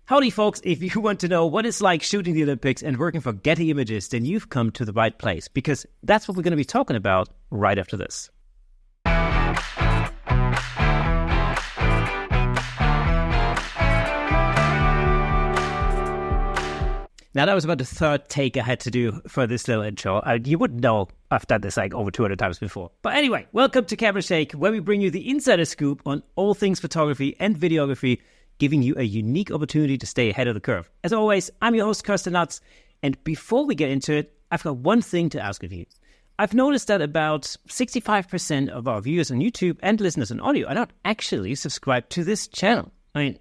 Howdy, folks. If you want to know what it's like shooting the Olympics and working for Getty Images, then you've come to the right place, because that's what we're going to be talking about right after this. Now, that was about the third take I had to do for this little intro. You wouldn't know I've done this like over 200 times before. But anyway, welcome to Camera Shake, where we bring you the insider scoop on all things photography and videography, giving you a unique opportunity to stay ahead of the curve. As always, I'm your host, Kirsten Nuts. And before we get into it, I've got one thing to ask of you. I've noticed that about 65% of our viewers on YouTube and listeners on audio are not actually subscribed to this channel. I mean,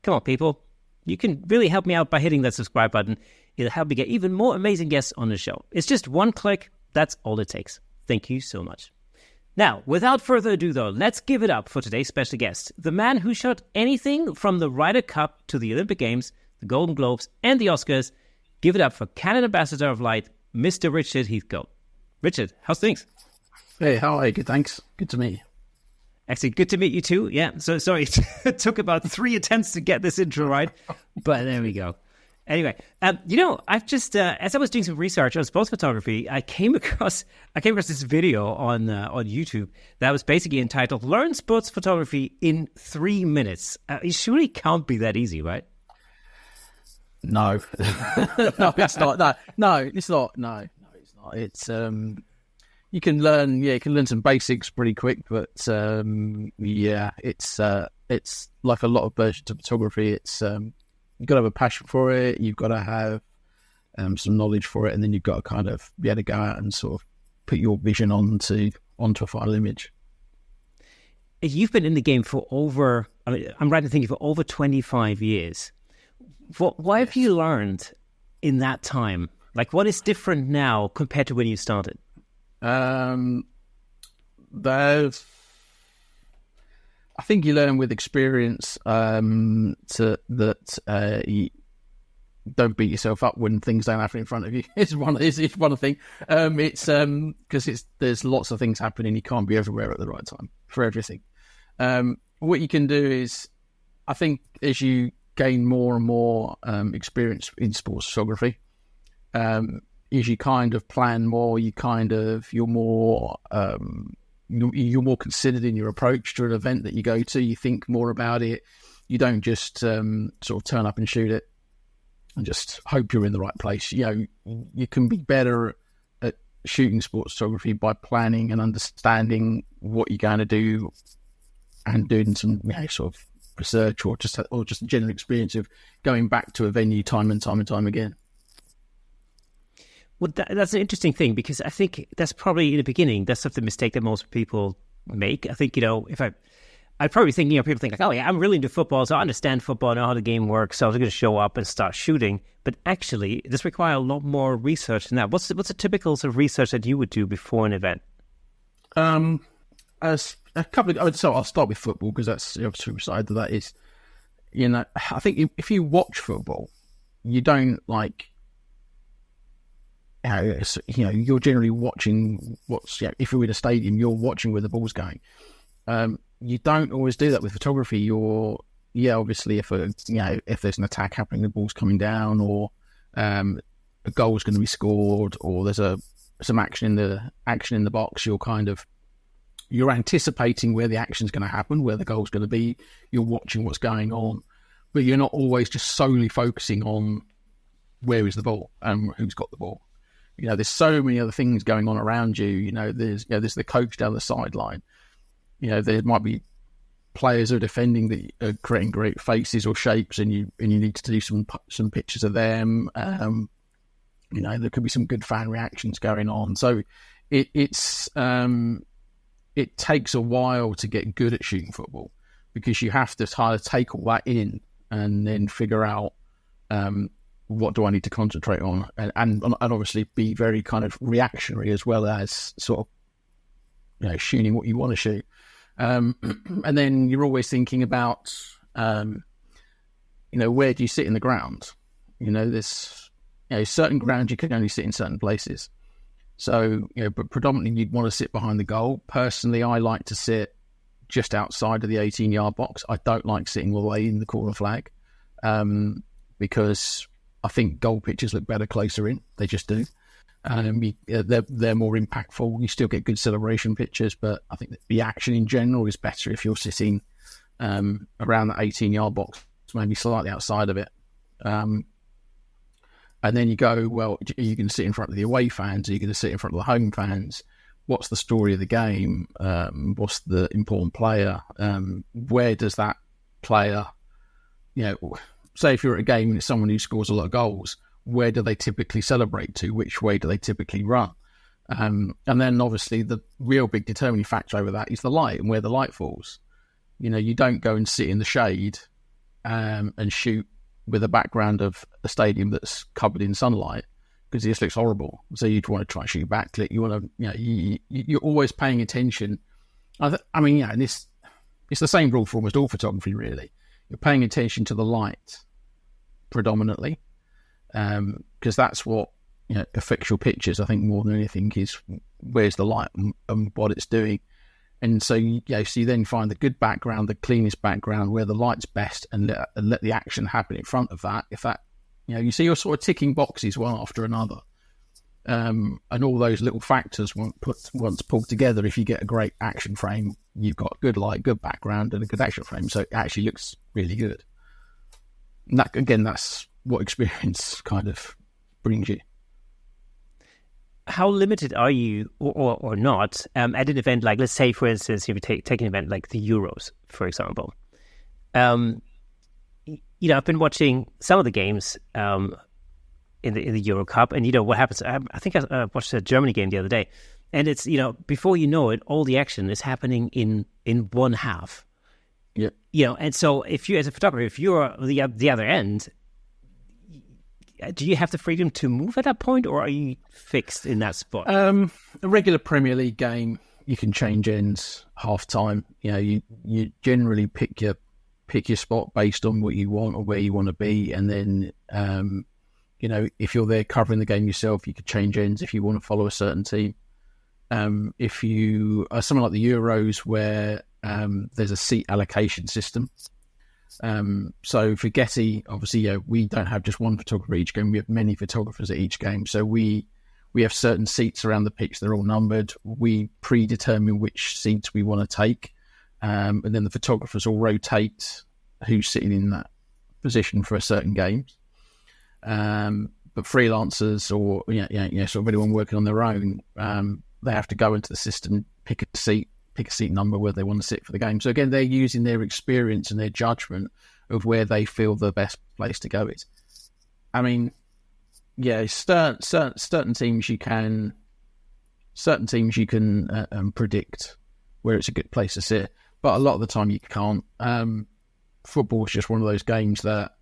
come on, people. You can really help me out by hitting that subscribe button. It'll help me get even more amazing guests on the show. It's just one click. That's all it takes. Thank you so much. Now, without further ado, though, let's give it up for today's special guest, the man who shot anything from the Ryder Cup to the Olympic Games, the Golden Globes, and the Oscars. Give it up for Canon Ambassador of Light, Mr. Richard Heathcote. Richard, how's things? Hey, how are you? Good, thanks. Good to meet you. Actually, good to meet you too. Yeah, so sorry, it took about 3 attempts to get this intro right, but there we go. Anyway, I've just as I was doing some research on sports photography, I came across this video on YouTube that was basically entitled "Learn Sports Photography in 3 Minutes." It surely can't be that easy, right? No, no, it's not. No, it's not. No, it's not. It's you can learn some basics pretty quick, but it's like a lot of versions of photography. It's you've got to have a passion for it. You've got to have some knowledge for it, and then you've got to kind of be able to go out and sort of put your vision onto a final image. You've been in the game for I'm right in thinking for over 25 years. What have you learned in that time? Like, what is different now compared to when you started? I think you learn with experience you don't beat yourself up when things don't happen in front of you. It's one thing. Because there's lots of things happening. You can't be everywhere at the right time for everything. What you can do is, I think, as you gain more and more experience in sports photography, as you kind of plan more, you're more considered in your approach to an event that you go to. You think more about it. You don't just sort of turn up and shoot it and just hope you're in the right place. You can be better at shooting sports photography by planning and understanding what you're going to do and doing some sort of research or just a general experience of going back to a venue time and time again. Well, that's an interesting thing, because I think that's probably in the beginning, that's the mistake that most people make. I think, if I probably think, people think like, oh yeah, I'm really into football, so I understand football, I know how the game works, so I'm going to show up and start shooting. But actually, this requires a lot more research than that. What's the typical sort of research that you would do before an event? As a couple of, so I'll start with football, because that's the other side of that is, I think if you watch football, you don't like, you're generally watching if you're in a stadium, you're watching where the ball's going. You don't always do that with photography. You're, obviously if there's an attack happening, the ball's coming down, or a goal's going to be scored, or there's some action in the box, you're anticipating where the action's going to happen, where the goal's going to be. You're watching what's going on, but you're not always just solely focusing on where is the ball and who's got the ball. There's so many other things going on around you. There's the coach down the sideline. There might be players who are defending that are creating great faces or shapes, and you need to do some pictures of them. There could be some good fan reactions going on. So it takes a while to get good at shooting football, because you have to kind of take all that in and then figure out what do I need to concentrate on, and obviously be very kind of reactionary as well as sort of shooting what you want to shoot. And then you're always thinking about where do you sit in the ground? There's certain grounds you can only sit in certain places. So but predominantly you'd want to sit behind the goal. Personally, I like to sit just outside of the 18-yard box. I don't like sitting all the way in the corner flag. because I think goal pictures look better closer in. They just do. They're more impactful. You still get good celebration pictures, but I think that the action in general is better if you're sitting around that 18-yard box, maybe slightly outside of it. And then you go, well, are you going to sit in front of the away fans? Are you going to sit in front of the home fans? What's the story of the game? What's the important player? Where does that player, say if you're at a game and it's someone who scores a lot of goals, where do they typically celebrate to? Which way do they typically run? And then obviously the real big determining factor over that is the light and where the light falls. You don't go and sit in the shade and shoot with a background of a stadium that's covered in sunlight, because it just looks horrible. So you'd want to try and shoot backlit. You want to, you're always paying attention. And it's the same rule for almost all photography, really. You're paying attention to the light predominantly, because that's what affects your pictures. I think more than anything is where's the light and what it's doing. And so you then find the good background, the cleanest background, where the light's best, and let the action happen in front of that. If that, you see, you're sort of ticking boxes one after another, and all those little factors once pulled together. If you get a great action frame, you've got good light, good background, and a good action frame, so it actually looks really good. And that, again, that's what experience kind of brings you. How limited are you, or not, at an event like, let's say, for instance, if you take an event like the Euros, for example. I've been watching some of the games in the Euro Cup, and what happens? I think I watched a Germany game the other day, and it's before you know it, all the action is happening in one half. Yeah. And so if you, as a photographer, if you're the other end, do you have the freedom to move at that point, or are you fixed in that spot? A regular Premier League game, you can change ends half time. You generally pick your spot based on what you want or where you want to be, and then if you're there covering the game yourself, you could change ends if you want to follow a certain team. If you are something like the Euros, where there's a seat allocation system. So for Getty, obviously, we don't have just one photographer each game. We have many photographers at each game. So we have certain seats around the pitch. They're all numbered. We predetermine which seats we want to take. And then the photographers will rotate who's sitting in that position for a certain game. But freelancers or, sort of anyone working on their own, they have to go into the system, pick a seat number where they want to sit for the game. So again, they're using their experience and their judgment of where they feel the best place to go is. Certain teams you can predict where it's a good place to sit, but a lot of the time you can't. Football is just one of those games that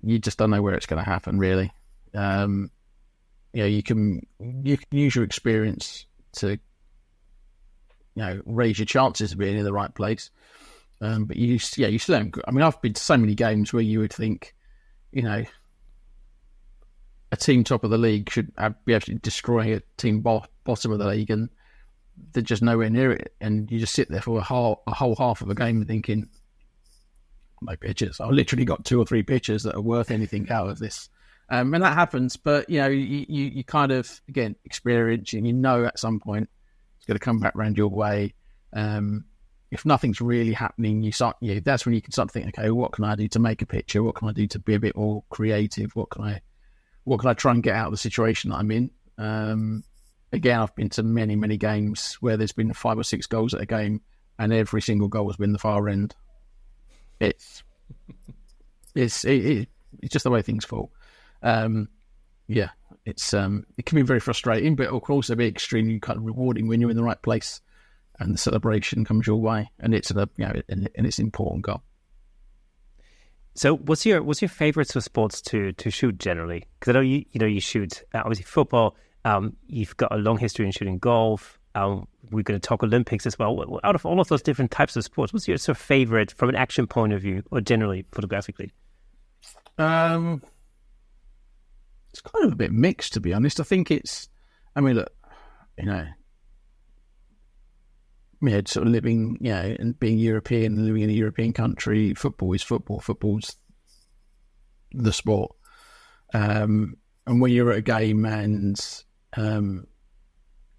you just don't know where it's going to happen, really. You can use your experience to raise your chances of being in the right place. But you still don't. I've been to so many games where you would think, a team top of the league should be absolutely destroying a team bottom of the league, and they're just nowhere near it. And you just sit there for a whole half of a game thinking, my pictures. I've literally got 2 or 3 pictures that are worth anything out of this. And that happens, but you kind of, again, experience, and at some point it's going to come back round your way. If nothing's really happening, that's when you can start thinking, okay, what can I do to make a picture? What can I do to be a bit more creative? What can I try and get out of the situation that I'm in? Again, I've been to many, many games where there's been 5 or 6 goals at a game, and every single goal has been the far end. It's just the way things fall. It can be very frustrating, but it can also be extremely kind of rewarding when you're in the right place and the celebration comes your way, and it's and it's an important goal. So, what's your favorite sports to shoot generally? Because I know you shoot obviously football. You've got a long history in shooting golf. We're going to talk Olympics as well. Out of all of those different types of sports, what's your sort of favorite from an action point of view, or generally photographically? It's kind of a bit mixed, to be honest. I think it's, look, sort of living, and being European and living in a European country, football is football. Football's the sport. And when you're at a game and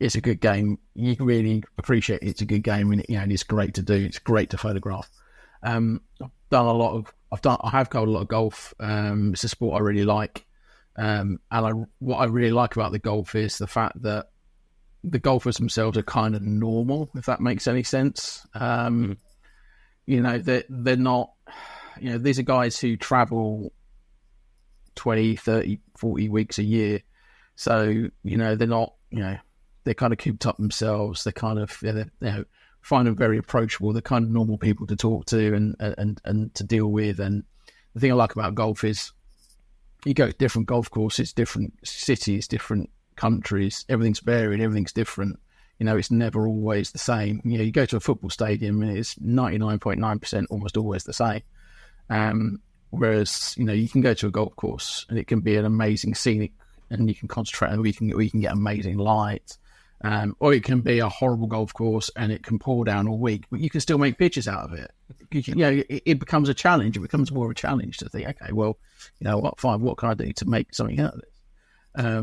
it's a good game, you can really appreciate it's a good game, and and it's great to do. It's great to photograph. I have covered a lot of golf. It's a sport I really like, and what I really like about the golf is the fact that the golfers themselves are kind of normal, if that makes any sense. They're not. These are guys who travel 20, 30, 40 weeks a year, so they're not. They're kind of cooped up themselves. They're kind of find them very approachable. They're kind of normal people to talk to and to deal with. And the thing I like about golf is you go to different golf courses, different cities, different countries. Everything's varied. Everything's different. It's never always the same. You go to a football stadium and it's 99.9% almost always the same. Whereas you can go to a golf course and it can be an amazing scenic, and you can concentrate, and we can get amazing light. Or it can be a horrible golf course and it can pour down all week, but you can still make pictures out of it. It becomes a challenge. It becomes more of a challenge to think, okay, well, fine, what can I do to make something out of this?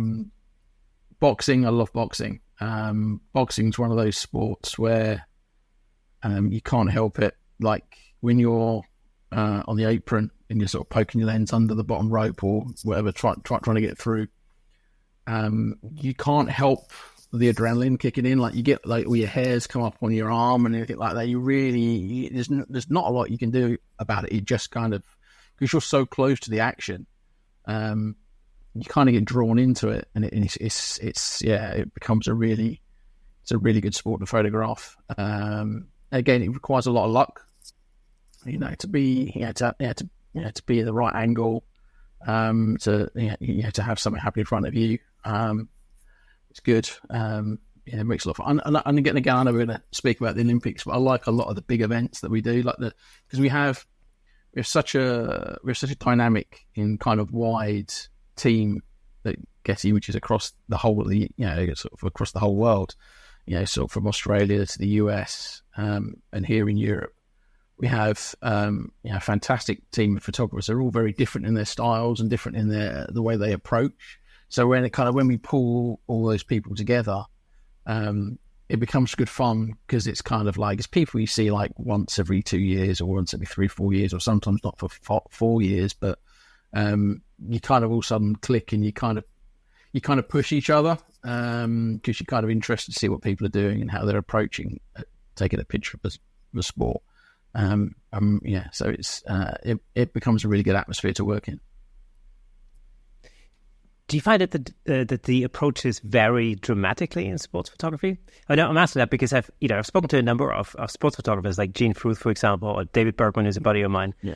Boxing, I love boxing. Boxing's one of those sports where you can't help it. Like when you're on the apron and you're sort of poking your lens under the bottom rope or whatever, trying to get through, you can't help the adrenaline kicking in. Like you get all your hairs come up on your arm and anything like that. There's not a lot you can do about it. You just kind of, because you're so close to the action, you kind of get drawn into it, and it becomes a really good sport to photograph. Again, it requires a lot of luck, to be to be at the right angle, to have something happen in front of you. It's good. It makes a lot of fun. And again, I know we're going to speak about the Olympics, but I like a lot of the big events that we do, because we have such a dynamic in kind of wide team that Getty Images across the whole across the whole world. Sort of from Australia to the US, and here in Europe, we have a fantastic team of photographers. They're all very different in their styles and different in the way they approach. So when we pull all those people together, it becomes good fun, because it's kind of like it's people you see like once every 2 years or once every 3-4 years, or sometimes not for 4 years, but you kind of all of a sudden click, and you kind of push each other, because you're kind of interested to see what people are doing and how they're approaching taking a picture of the sport. So it becomes a really good atmosphere to work in. Do you find that the approaches vary dramatically in sports photography? I'm asking that because I've spoken to a number of sports photographers, like Gene Fruth, for example, or David Bergman is a buddy of mine. Yeah.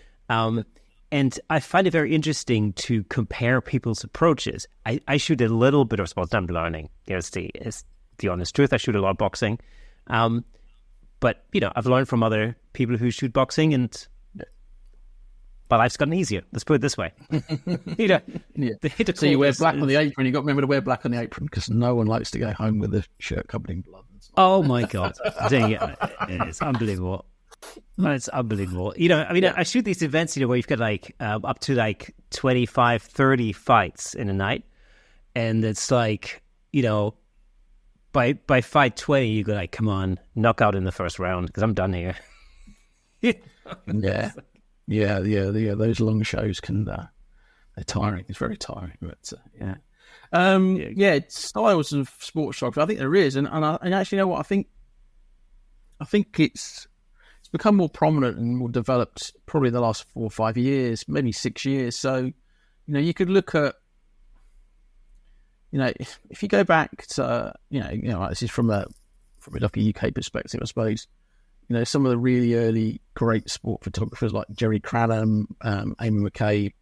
And I find it very interesting to compare people's approaches. I shoot a little bit of sports. I'm learning. It's the honest truth. I shoot a lot of boxing. But, I've learned from other people who shoot boxing, and my life's gotten easier. Let's put it this way. Yeah. So you wear black on the apron. You've got to remember to wear black on the apron, because no one likes to go home with a shirt covered in blood. Oh, my God. It's unbelievable. It's unbelievable. I shoot these events, where you've got up to 25, 30 fights in a night. And it's by fight 20, you go come on, knock out in the first round, because I'm done here. Yeah. Those long shows they're tiring. It's very tiring, but styles of sports photography. I think there is, and actually, you know what? I think it's become more prominent and more developed probably the last 4 or 5 years, maybe 6 years. So, you could look at, if you go back to, this is from a UK perspective, I suppose. Some of the really early great sport photographers like Jerry Cranham, Amy McCabe,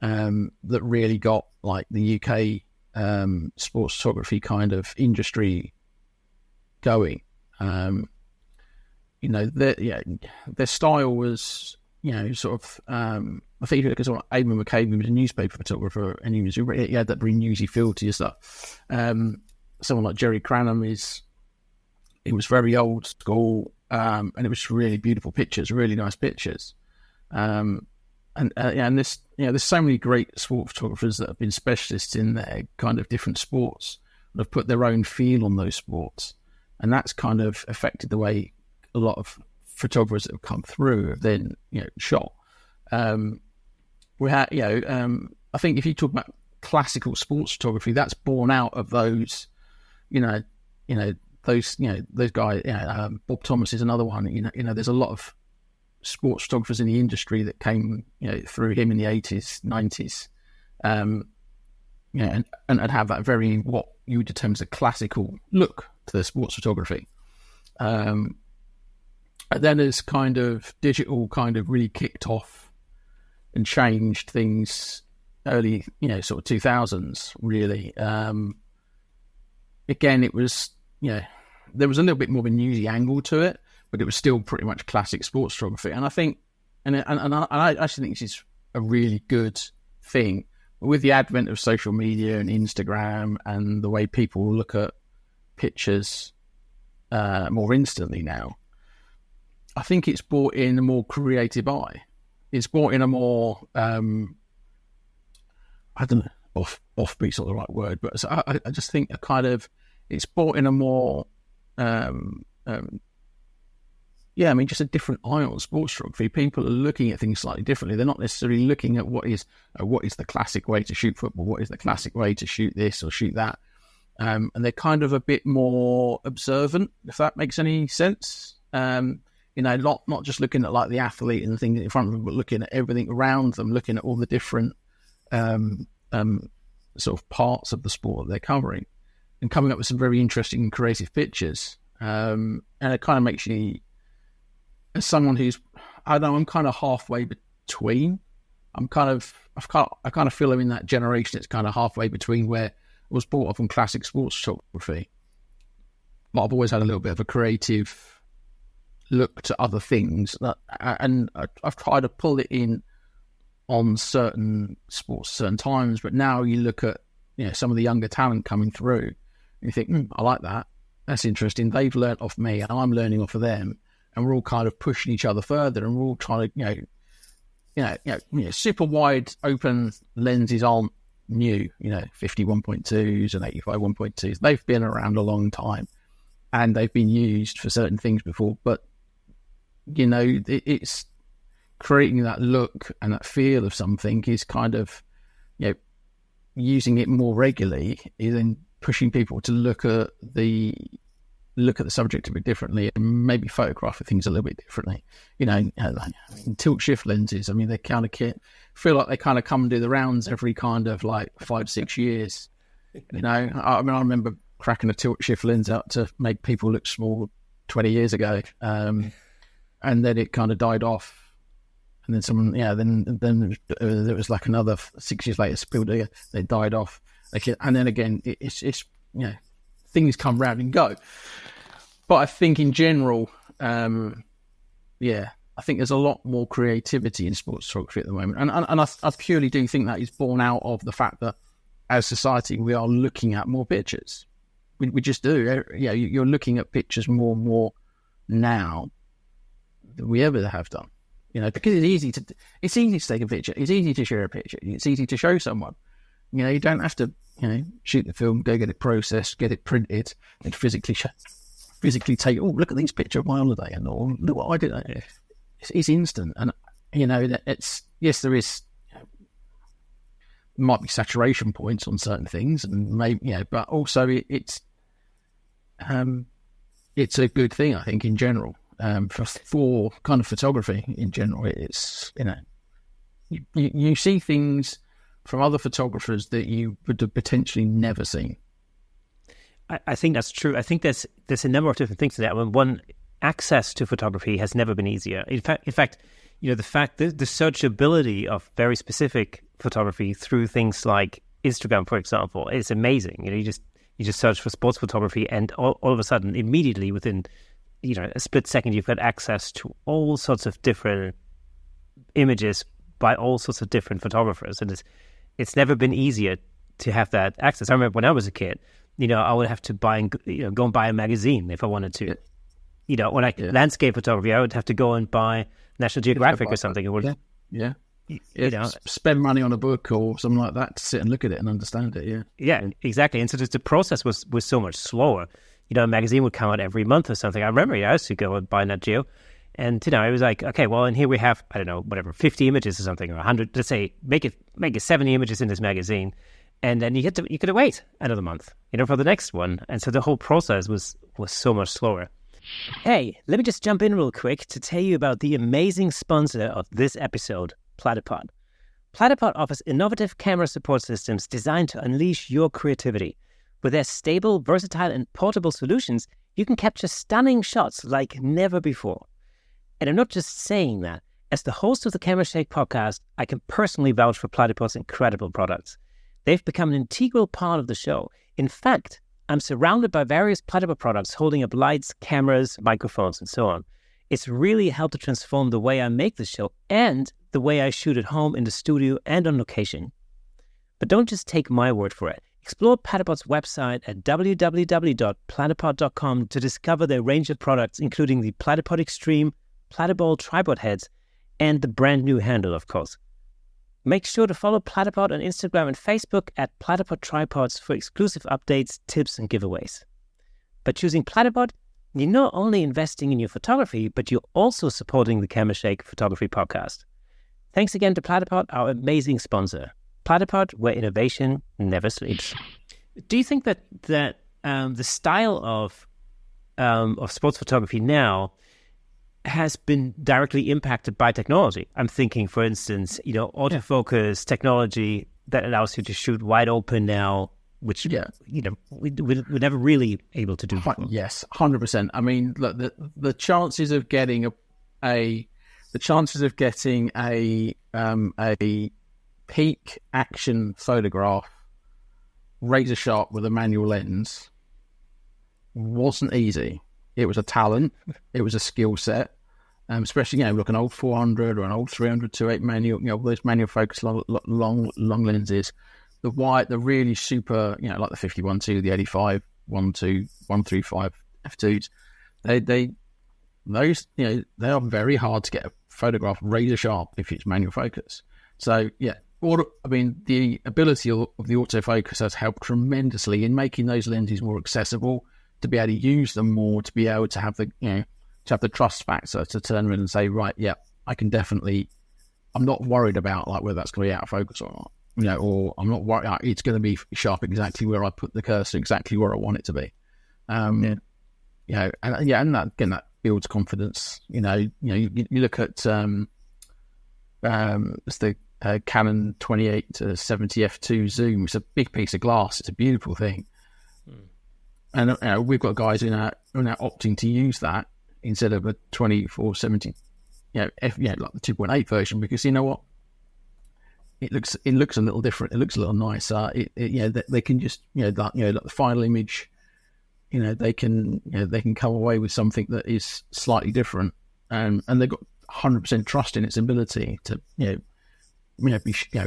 that really got the UK sports photography kind of industry going. Their style was, sort of. I think you look at someone like Amy McCabe, who was a newspaper photographer, and he had that very newsy feel to his stuff. Someone like Jerry Cranham it was very old school. And it was really beautiful pictures, really nice pictures. and this, there's so many great sport photographers that have been specialists in their kind of different sports and have put their own feel on those sports, and that's kind of affected the way a lot of photographers that have come through have then shot. We had, I think if you talk about classical sports photography, that's born out of those, those guys. Bob Thomas is another one. There's a lot of sports photographers in the industry that came, through him in the 80s, 90s, and have that very, what you would determine as a classical look to the sports photography. And then as kind of digital kind of really kicked off and changed things early, sort of 2000s, really. Again, it was, there was a little bit more of a newsy angle to it, but it was still pretty much classic sports photography. And I think, and I actually think this is a really good thing. With the advent of social media and Instagram and the way people look at pictures more instantly now, I think it's brought in a more creative eye. It's brought in a more, I don't know, offbeat's not the right word, but I just think a kind of, it's brought in a more, just a different eye on sports photography. People are looking at things slightly differently. They're not necessarily looking at what is the classic way to shoot football, what is the classic way to shoot this or shoot that. And they're kind of a bit more observant, if that makes any sense. Not just looking at like the athlete and the things in front of them, but looking at everything around them, looking at all the different sort of parts of the sport that they're covering, and coming up with some very interesting and creative pictures. And it kind of makes you, as someone who's, I don't know, I'm kind of halfway between. I kind of feel I'm in that generation. It's kind of halfway between where I was brought up on classic sports photography, but I've always had a little bit of a creative look to other things, and I've tried to pull it in on certain sports, certain times. But now you look at some of the younger talent coming through, and you think, I like that. That's interesting. They've learnt off me, and I'm learning off of them, and we're all kind of pushing each other further, and we're all trying to, super wide open lenses aren't new. 50 1.2s and 85 1.2s. They've been around a long time, and they've been used for certain things before, but it's creating that look and that feel of something is kind of, using it more regularly is then pushing people to look at the subject a bit differently and maybe photograph things a little bit differently. Like tilt shift lenses. I mean, they kind of feel like they kind of come and do the rounds every kind of like 5-6 years. I remember cracking a tilt shift lens out to make people look small 20 years ago. And then it kind of died off, and then someone, then there was like another 6 years later, still they died off, and then again, it's things come round and go. But I think in general, I think there's a lot more creativity in sports photography at the moment, and I purely do think that is born out of the fact that as society we are looking at more pictures. We just do. You're looking at pictures more and more now than we ever have done, because it's easy to take a picture, it's easy to share a picture, it's easy to show someone. You don't have to shoot the film, go get it processed, get it printed, and physically take, look at this picture of my holiday, and look what I did. It's instant, and it's, yes, there is, might be saturation points on certain things, and maybe but also it's a good thing, I think, in general. For kind of photography in general, it's you see things from other photographers that you would have potentially never seen. I think that's true. I think there's a number of different things to that. One, access to photography has never been easier. In fact, the fact that the searchability of very specific photography through things like Instagram, for example, is amazing. You just search for sports photography, and all of a sudden, immediately within a split second, you've got access to all sorts of different images by all sorts of different photographers, and it's never been easier to have that access. I remember when I was a kid, I would have to go and buy a magazine if I wanted to. When landscape photography, I would have to go and buy National Geographic or something. Yeah. spend money on a book or something like that to sit and look at it and understand it. Yeah, exactly. And so the process was so much slower. A magazine would come out every month or something. I remember I used to go and buy Nat Geo, and it was like, okay, well, and here we have, I don't know, whatever, 50 images or something, or 100. Let's say make it 70 images in this magazine, and then you could wait another month, for the next one. And so the whole process was so much slower. Hey, let me just jump in real quick to tell you about the amazing sponsor of this episode, Platypod. Platypod offers innovative camera support systems designed to unleash your creativity. With their stable, versatile, and portable solutions, you can capture stunning shots like never before. And I'm not just saying that. As the host of the Camera Shake podcast, I can personally vouch for Platypod's incredible products. They've become an integral part of the show. In fact, I'm surrounded by various Platypod products holding up lights, cameras, microphones, and so on. It's really helped to transform the way I make the show and the way I shoot at home, in the studio, and on location. But don't just take my word for it. Explore Platypod's website at www.platypod.com to discover their range of products, including the Platypod Extreme, Platypod tripod heads, and the brand new handle, of course. Make sure to follow Platypod on Instagram and Facebook at Platypod Tripods for exclusive updates, tips, and giveaways. By choosing Platypod, you're not only investing in your photography, but you're also supporting the Camera Shake Photography Podcast. Thanks again to Platypod, our amazing sponsor. Platypod, where innovation never sleeps. Do you think that the style of sports photography now has been directly impacted by technology? I'm thinking, for instance, autofocus technology that allows you to shoot wide open now, which we're never really able to do before. Yes, 100%. I mean, look, the chances of getting a peak action photograph razor sharp with a manual lens wasn't easy. It was a talent. It was a skill set. Especially, look, an old 400 or an old 300 2.8 manual, those manual focus long lenses, the really super, like the 50-1.2, the 85 1.2, 135 f2s, they are very hard to get a photograph razor sharp if it's manual focus. So the ability of the autofocus has helped tremendously in making those lenses more accessible, to be able to use them more, to be able to have the to have the trust factor to turn around and say, right, yeah, I can definitely, I'm not worried about like whether that's going to be out of focus or not, or I'm not worried, it's going to be sharp exactly where I put the cursor, exactly where I want it to be. And that, again, that builds confidence. You look at it's the Canon 28 to 70 f2 zoom. It's a big piece of glass. It's a beautiful thing. And we've got guys who are now opting to use that instead of a 24-70, like the 2.8 version, because you know what? It looks a little different. It looks a little nicer. They can just like the final image, they can come away with something that is slightly different, and they've got 100% trust in its ability to be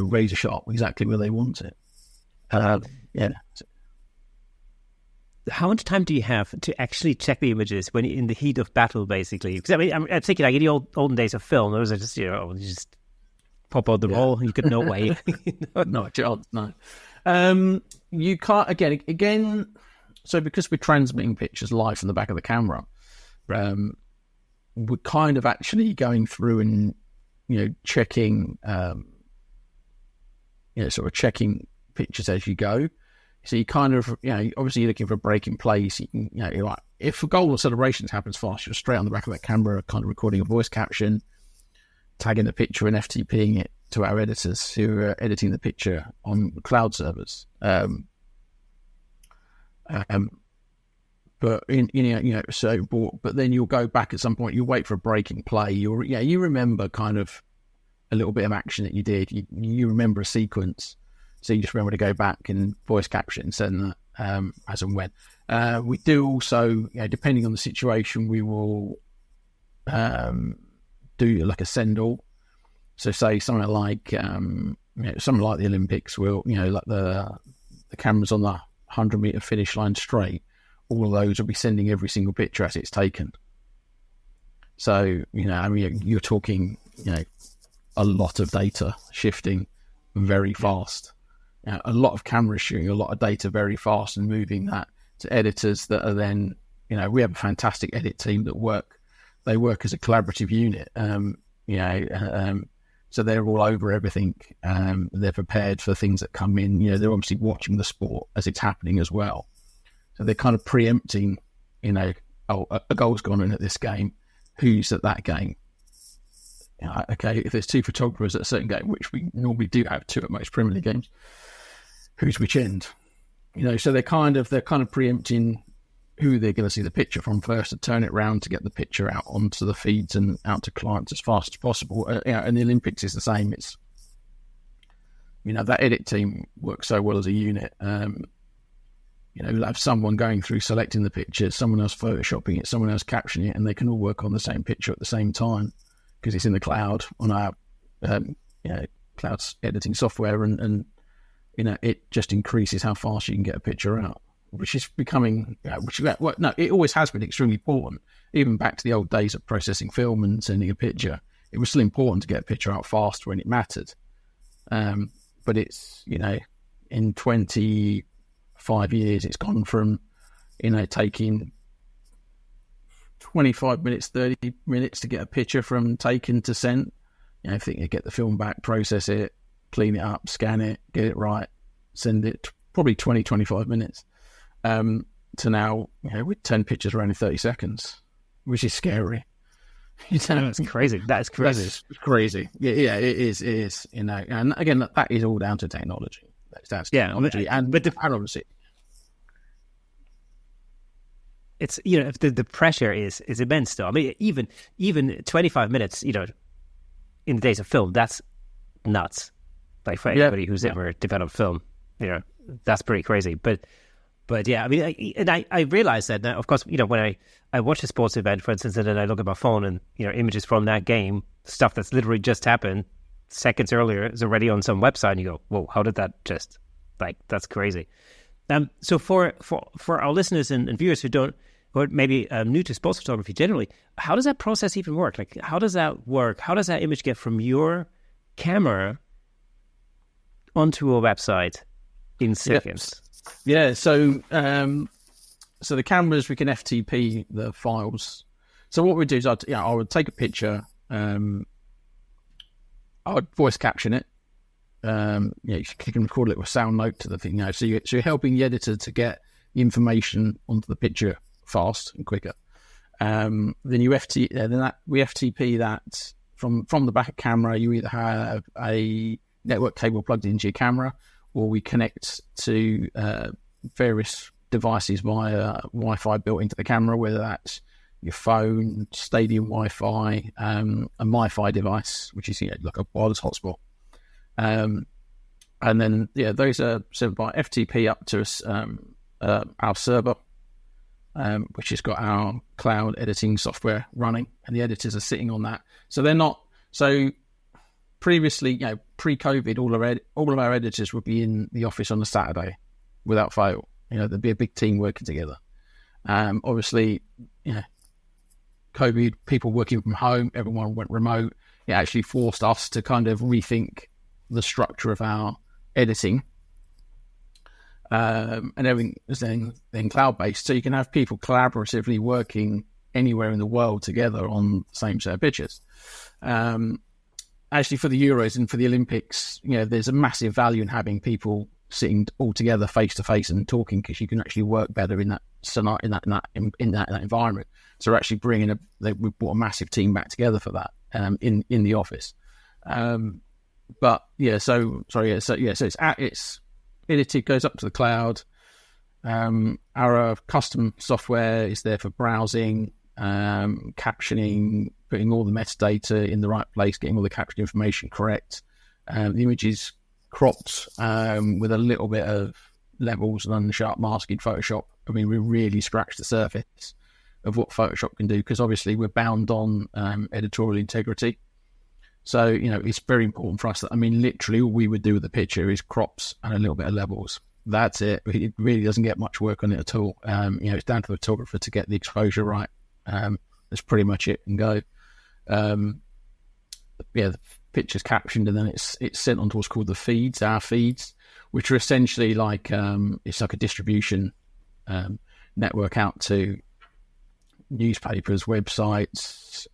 razor sharp exactly where they want it. How much time do you have to actually check the images when you're in the heat of battle, basically? Because I mean, I'm thinking like in the olden days of film, there was just you just pop out the roll, and you could no way. No chance, no. You can't again. So because we're transmitting pictures live from the back of the camera, we're kind of actually going through and checking, sort of checking pictures as you go. So you kind of, obviously you're looking for a break in place. You can, you're like, if a goal of celebrations happens fast, you're straight on the back of that camera, kind of recording a voice caption, tagging the picture and FTPing it to our editors who are editing the picture on cloud servers. But but then you'll go back at some point. You wait for a break in play. You remember kind of a little bit of action that you did. You remember a sequence. So you just remember to go back and voice caption and send that as and when. We do also, depending on the situation, we will do like a send all. So say something like something like the Olympics will, like the cameras on the 100-meter finish line straight. All of those will be sending every single picture as it's taken. So you're talking, a lot of data shifting very fast. A lot of cameras shooting a lot of data very fast and moving that to editors that are then, we have a fantastic edit team that work as a collaborative unit, so they're all over everything. They're prepared for things that come in. They're obviously watching the sport as it's happening as well. So they're kind of preempting, a goal's gone in at this game. Who's at that game? Okay, if there's two photographers at a certain game, which we normally do have two at most Premier League games, who's which end? So they're kind of preempting who they're going to see the picture from first, to turn it around to get the picture out onto the feeds and out to clients as fast as possible. And the Olympics is the same. It's, that edit team works so well as a unit. You'll have someone going through selecting the picture, someone else photoshopping it, someone else captioning it, and they can all work on the same picture at the same time because it's in the cloud on our, cloud's editing software, and it just increases how fast you can get a picture out, which is becoming, it always has been extremely important. Even back to the old days of processing film and sending a picture, it was still important to get a picture out fast when it mattered. But it's, in 25 years, it's gone from, taking 25 minutes, 30 minutes to get a picture from taken to sent. I think you get the film back, process it, clean it up, scan it, get it right, send it, probably 20, 25 minutes. To now, with 10 pictures around in 30 seconds, which is scary. That's crazy. That's crazy. It's crazy. Yeah, it is. And again, that is all down to technology. That's technology, but obviously, it's the pressure is immense. Though I mean, even 25 minutes, in the days of film, that's nuts. Like for anybody who's ever developed film, that's pretty crazy. But yeah, I mean, I realize that now, of course, when I watch a sports event, for instance, and then I look at my phone and, images from that game, stuff that's literally just happened seconds earlier is already on some website, and you go, whoa, how did that just, that's crazy. So for our listeners and viewers who are maybe new to sports photography generally, how does that process even work? Like, how does that work? How does that image get from your camera onto a website in seconds? Yeah, so the cameras, we can FTP the files. So what we do is I would take a picture, I would voice caption it. You can record it with sound note to the thing. So you're helping the editor to get the information onto the picture fast and quicker. Then we FTP that from the back camera. You either have a network cable plugged into your camera, or we connect to various devices via Wi-Fi built into the camera, whether that's your phone, stadium Wi-Fi, a MiFi device, which is like a wireless hotspot. And then, those are sent by FTP up to our server, which has got our cloud editing software running, and the editors are sitting on that. So they're not... So previously, pre-COVID, all of our editors would be in the office on a Saturday without fail. There'd be a big team working together. Obviously, COVID, people working from home, everyone went remote. It actually forced us to kind of rethink the structure of our editing. And everything is then cloud-based. So you can have people collaboratively working anywhere in the world together on the same set of pictures. Actually, for the Euros and for the Olympics, there's a massive value in having people sitting all together face to face and talking, because you can actually work better in that environment. So we're actually we brought a massive team back together for that in the office. So it's edited, goes up to the cloud. Our custom software is there for browsing, captioning, putting all the metadata in the right place, getting all the caption information correct. The image is cropped with a little bit of levels and unsharp masking Photoshop. I mean, we really scratched the surface of what Photoshop can do, because obviously we're bound on editorial integrity. So, it's very important for us that, literally all we would do with the picture is crops and a little bit of levels. That's it. It really doesn't get much work on it at all. It's down to the photographer to get the exposure right. That's pretty much it and go. picture's captioned, and then it's sent onto what's called the feeds, our feeds, which are essentially like it's like a distribution network out to newspapers, websites,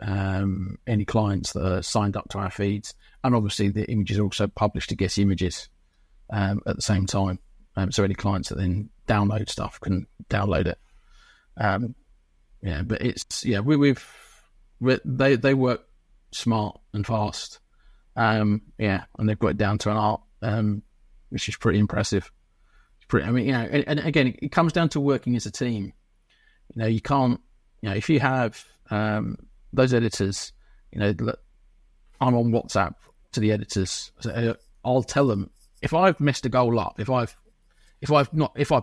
any clients that are signed up to our feeds, and obviously the images are also published to Getty Images at the same time. So any clients that then download stuff can download it. But it's they work smart and fast. And they've got it down to an art, which is pretty impressive. And again, it comes down to working as a team. You can't, if you have those editors, I'm on WhatsApp to the editors. I'll tell them if I've messed a goal up, if I've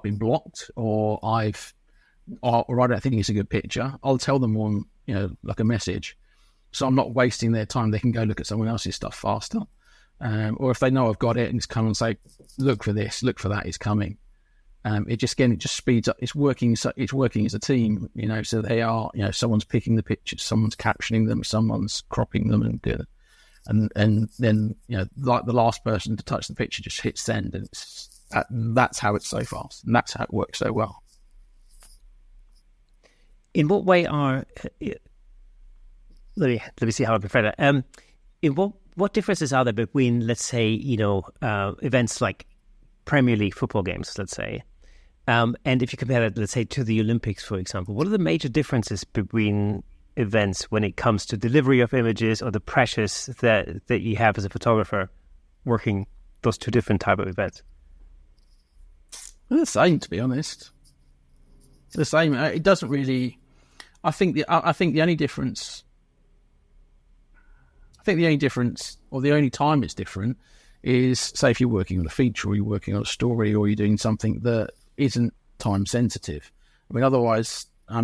been blocked, or I don't think it's a good picture, I'll tell them on like a message, so I'm not wasting their time. They can go look at someone else's stuff faster, or if they know I've got it and it's come and say, look for this, look for that, it's coming. It just speeds up. It's working as a team, so they are, someone's picking the pictures, someone's captioning them, someone's cropping them, and then like the last person to touch the picture just hits send, and that's how it's so fast, and that's how it works so well. In what way are let me see how I prefer that. In what differences are there between, let's say, events like Premier League football games, let's say, and if you compare that, let's say, to the Olympics, for example, what are the major differences between events when it comes to delivery of images, or the pressures that you have as a photographer working those two different type of events? The same, to be honest. The same. It doesn't really. I think the only difference, or the only time it's different, is, say, if you're working on a feature, or you're working on a story, or you're doing something that isn't time sensitive. Otherwise, I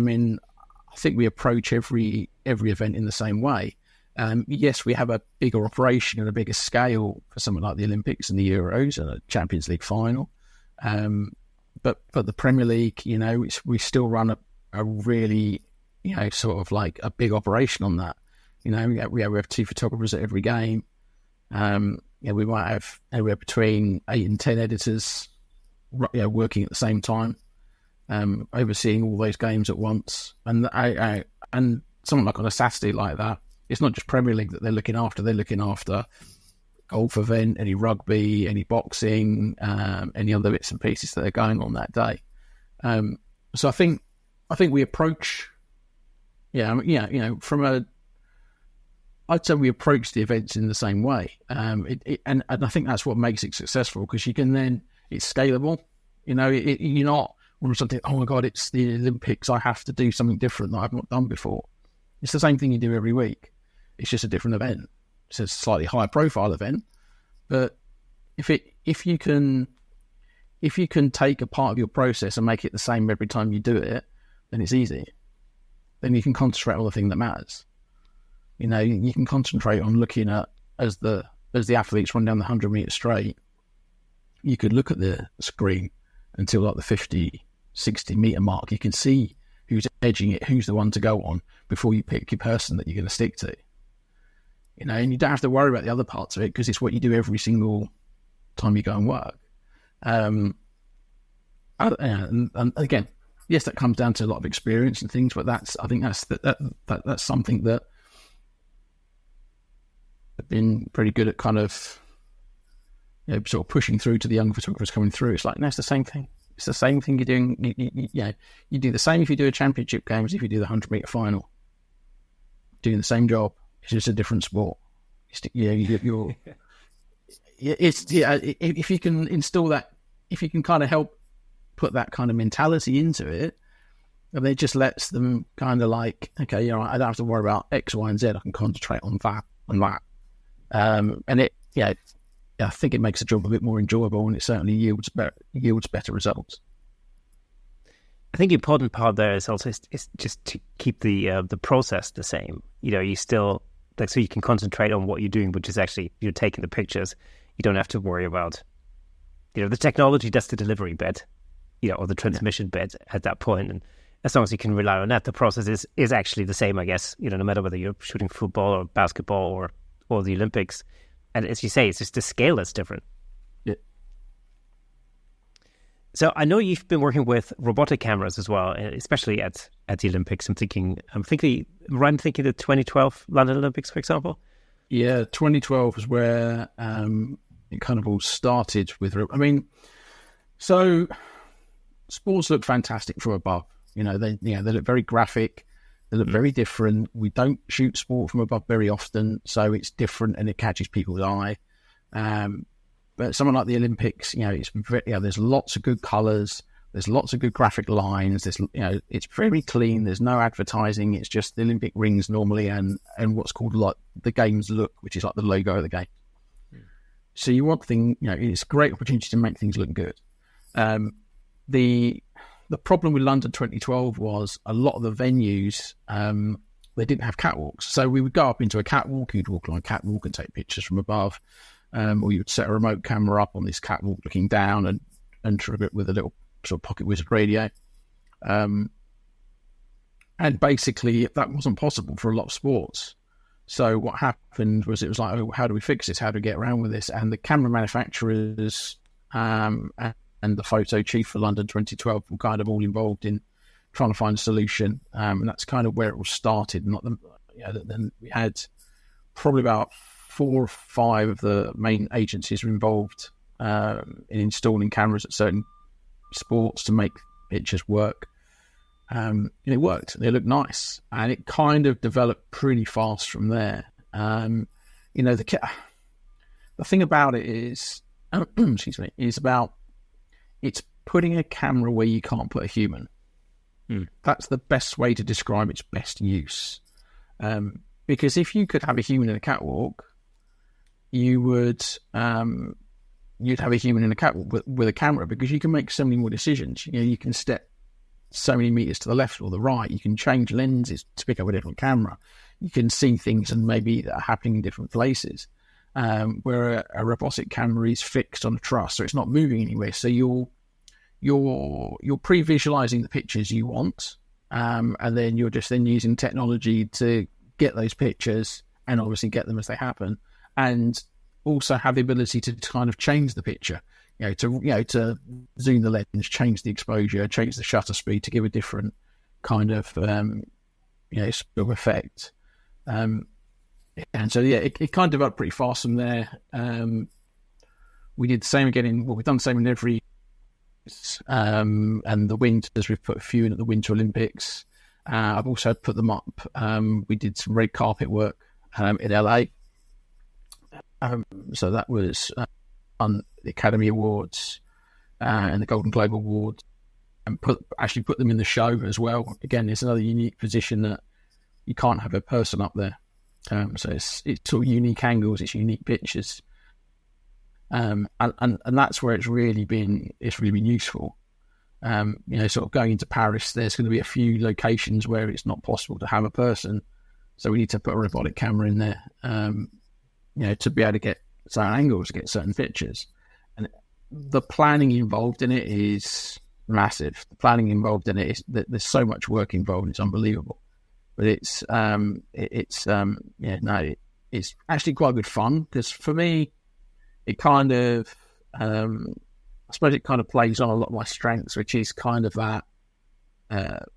think we approach every event in the same way. Yes, we have a bigger operation and a bigger scale for something like the Olympics and the Euros and a Champions League final. But the Premier League, we still run a really, sort of like a big operation on that. We have 2 photographers at every game. We might have anywhere between 8 and 10 editors, working at the same time, overseeing all those games at once. And something like on a Saturday like that, it's not just Premier League that they're looking after. They're looking after golf event, any rugby, any boxing, any other bits and pieces that are going on that day. So I think we approach, I'd say we approach the events in the same way. And I think that's what makes it successful, because you can then, it's scalable. You're not something, oh my God, it's the Olympics, I have to do something different that I've not done before. It's the same thing you do every week. It's just a different event. It's a slightly higher profile event, but if you can take a part of your process and make it the same every time you do it, then it's easy. Then you can concentrate on the thing that matters. You can concentrate on looking at, as the athletes run down the 100-meter straight, you could look at the screen until like the 50, 60-meter mark. You can see who's edging it, who's the one to go on, before you pick your person that you're going to stick to. And you don't have to worry about the other parts of it, because it's what you do every single time you go and work. And again, yes, that comes down to a lot of experience and things, but I think that's something that I've been pretty good at, kind of, sort of pushing through to the young photographers coming through. It's like, no, it's the same thing. It's the same thing you're doing. You do the same if you do a championship game as if you do the 100-meter final. Doing the same job. It's just a different sport. If you can install that, if you can kind of help put that kind of mentality into it, and it just lets them kind of like, okay, I don't have to worry about X, Y, and Z. I can concentrate on that and that. And it, I think it makes the job a bit more enjoyable, and it certainly yields better results. I think the important part there is also is just to keep the process the same. You still, like, so you can concentrate on what you're doing, which is actually you're taking the pictures. You don't have to worry about, the technology does the delivery bit, or the transmission bit at that point. And as long as you can rely on that, the process is actually the same, I guess, no matter whether you're shooting football or basketball or the Olympics. And as you say, it's just the scale that's different. Yeah. So I know you've been working with robotic cameras as well, especially at the Olympics. I'm thinking the 2012 London Olympics, for example. Yeah, 2012 was where it kind of all started with. I mean, so sports look fantastic from above. They look very graphic. They look very different. We don't shoot sport from above very often, so it's different and it catches people's eye. But someone like the Olympics, there's lots of good colours. There's lots of good graphic lines. It's very clean. There's no advertising. It's just the Olympic rings normally and what's called like the game's look, which is like the logo of the game. So you want it's a great opportunity to make things look good. The problem with London 2012 was a lot of the venues, they didn't have catwalks. So we would go up into a catwalk, you'd walk along a catwalk and take pictures from above, or you would set a remote camera up on this catwalk looking down and trigger it with a little sort of pocket wizard radio. And basically that wasn't possible for a lot of sports. So what happened was it was like, how do we fix this? How do we get around with this? And the camera manufacturers and the photo chief for London 2012 were kind of all involved in trying to find a solution. And that's kind of where it all started. Then we had probably about 4 or 5 of the main agencies were involved in installing cameras at certain sports to make pictures work. And it worked. They looked nice. And it kind of developed pretty fast from there. The thing about it is, is about it's putting a camera where you can't put a human. That's the best way to describe its best use. Because if you could have a human in a catwalk, you would you'd have a human in a catwalk with a camera, because you can make so many more decisions. You can step so many meters to the left or the right. You can change lenses to pick up a different camera. You can see things and maybe that are happening in different places. Where a robotic camera is fixed on a truss, so it's not moving anywhere. So you're pre-visualizing the pictures you want, and then you're just then using technology to get those pictures and obviously get them as they happen, and also have the ability to kind of change the picture. To zoom the lens, change the exposure, change the shutter speed to give a different kind of sort of effect. And so, it kind of developed pretty fast from there. We did the same again we've done the same in every, and the winters, we've put a few in at the Winter Olympics. I've also put them up. We did some red carpet work in LA. So that was on the Academy Awards and the Golden Globe Awards, and put them in the show as well. Again, it's another unique position that you can't have a person up there. So it's sort of unique angles, it's unique pictures, and that's where it's really been useful. Sort of going into Paris, there's going to be a few locations where it's not possible to have a person, so we need to put a robotic camera in there, to be able to get certain angles, to get certain pictures. And the planning involved in it is massive. The planning involved in it is that there's so much work involved, it's unbelievable. But it's actually quite good fun, because for me, it kind of, I suppose it kind of plays on a lot of my strengths, which is kind of that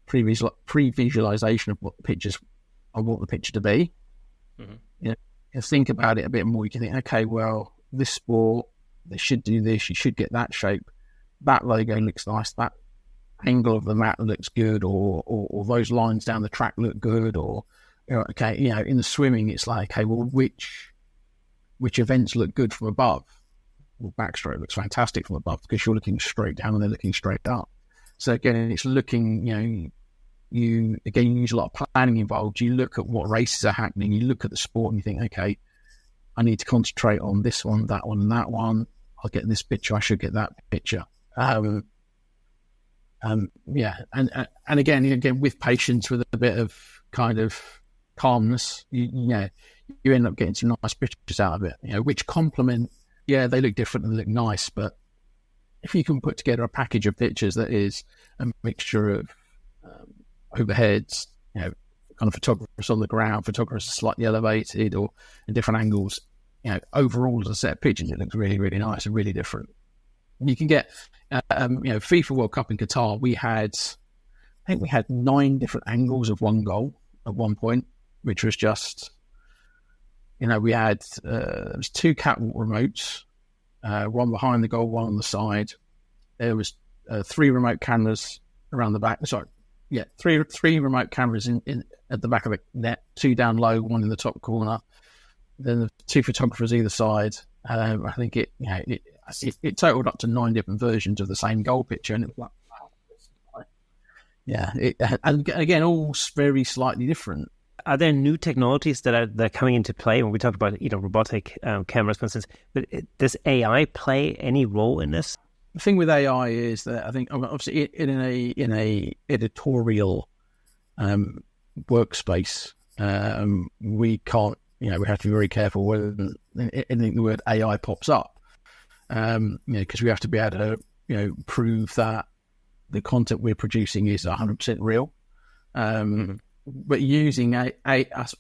pre-visualization of what the picture to be. Mm-hmm. You think about it a bit more. You can think, okay, well, this sport, they should do this. You should get that shape. That logo looks nice. That angle of the mat looks good, or those lines down the track look good, or in the swimming, it's like, okay, well, which events look good from above? Well, backstroke looks fantastic from above because you're looking straight down and they're looking straight up. So again, it's looking, you use a lot of planning involved. You look at what races are happening, you look at the sport and you think, okay, I need to concentrate on this one, that one, and that one. I'll get this picture, I should get that picture. And again, with patience, with a bit of kind of calmness, you end up getting some nice pictures out of it. Which complement, they look different and they look nice, but if you can put together a package of pictures that is a mixture of overheads, kind of photographers on the ground, photographers slightly elevated or in different angles, overall as a set of pictures, it looks really, really nice and really different. You can get, FIFA World Cup in Qatar. I think we had 9 different angles of one goal at one point, which was just, we had there was 2 catwalk remotes, one behind the goal, one on the side. There was 3 remote cameras around the back. Sorry, yeah, three remote cameras in at the back of the net, 2 down low, 1 in the top corner. Then the 2 photographers either side. I think it totaled up to 9 different versions of the same goal picture, and it was like, wow. Yeah, and again, all very slightly different. Are there new technologies that are coming into play when we talk about robotic cameras, for instance? But does AI play any role in this? The thing with AI is that I think obviously in a editorial workspace, we can't. We have to be very careful when anything the word AI pops up, because we have to be able to prove that the content we're producing is 100% real. But using I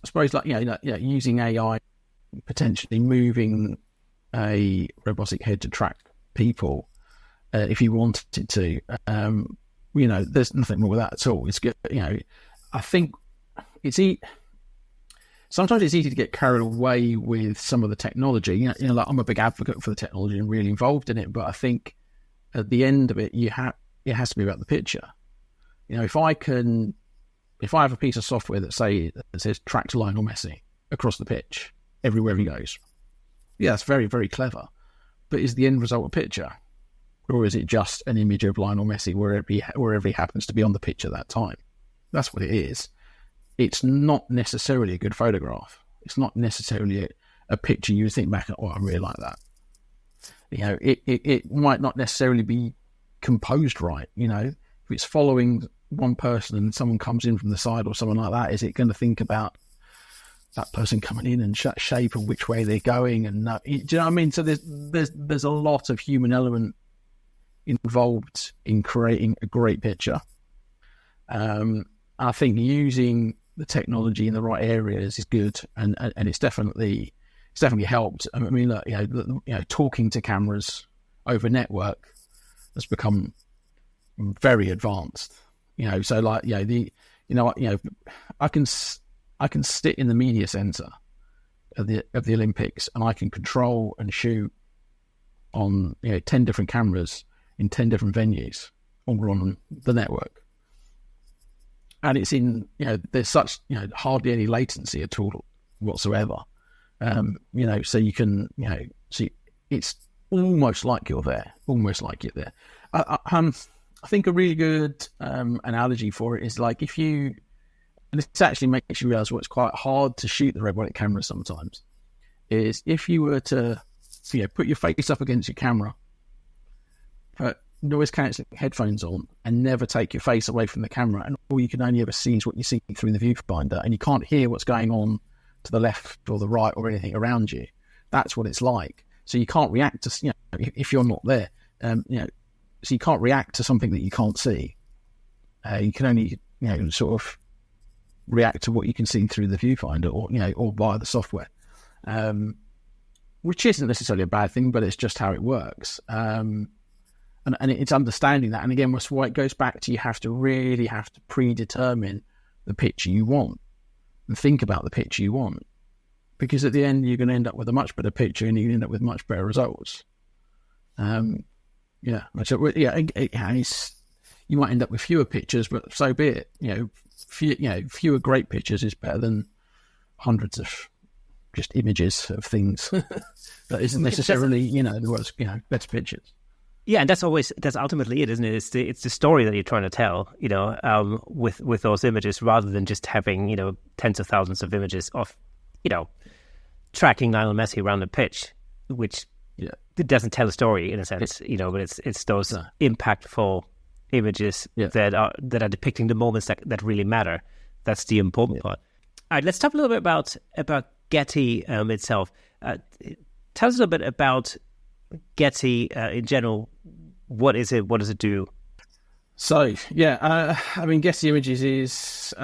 suppose using AI, potentially moving a robotic head to track people, if you wanted it to, there's nothing wrong with that at all. It's good. I think sometimes it's easy to get carried away with some of the technology. Like I'm a big advocate for the technology and really involved in it, but I think at the end of it, it has to be about the picture. If I have a piece of software that says track Lionel Messi across the pitch everywhere he goes, yeah, that's very, very clever. But is the end result a picture, or is it just an image of Lionel Messi wherever he happens to be on the pitch at that time? That's what it is. It's not necessarily a good photograph. It's not necessarily a picture you think back at, I really like that. It might not necessarily be composed right. If it's following one person and someone comes in from the side or something like that, is it going to think about that person coming in and shape and which way they're going? And do you know what I mean? So there's a lot of human element involved in creating a great picture. I think using the technology in the right areas is good, and it's definitely helped. I mean, look, talking to cameras over network has become very advanced. So like, I can sit in the media center of the Olympics, and I can control and shoot on 10 different cameras in 10 different venues, all on the network. And it's in, there's such, hardly any latency at all whatsoever. So you can, see, it's almost like you're there, I think a really good analogy for it is like and this actually makes you realize what's quite hard to shoot the robotic camera sometimes, is if you were to, put your face up against your camera, put noise cancelling headphones on, and never take your face away from the camera, and all you can only ever see is what you see through the viewfinder, and you can't hear what's going on to the left or the right or anything around you. That's what it's like. So you can't react to, if you're not there, so you can't react to something that you can't see. You can only, sort of react to what you can see through the viewfinder or via the software, which isn't necessarily a bad thing, but it's just how it works. And it's understanding that. And again, that's why it goes back to you have to predetermine the picture you want and think about the picture you want. Because at the end, you're going to end up with a much better picture and you're going to end up with much better results. You might end up with fewer pictures, but so be it. Fewer great pictures is better than hundreds of just images of things that isn't necessarily, the worst, better pictures. Yeah, and that's ultimately it, isn't it? It's the story that you're trying to tell, with those images, rather than just having, tens of thousands of images of, tracking Lionel Messi around the pitch, which it doesn't tell a story in a sense, but it's those impactful images that are depicting the moments that really matter. That's the important part. All right, let's talk a little bit about Getty itself. Tell us a little bit about Getty in general. What is it? What does it do? So Getty Images is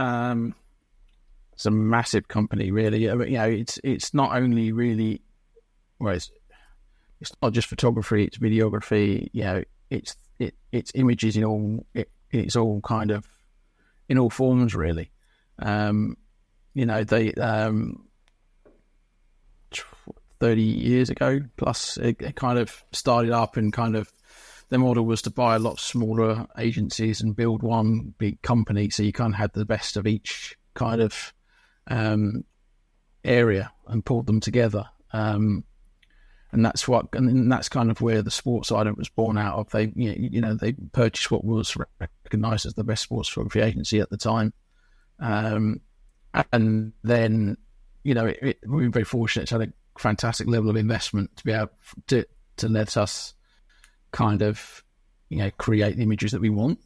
it's a massive company, really. It's not only really whereas it's not just photography, it's videography, it's images in all, it's all kind of in all forms really. They 30 years ago plus it kind of started up, and kind of the model was to buy a lot smaller agencies and build one big company, so you kind of had the best of each kind of area and pulled them together. And that's kind of where the sports side of it was born out of. They they purchased what was recognised as the best sports photography agency at the time, and then we were very fortunate to have a fantastic level of investment to be able to let us kind of create the images that we want,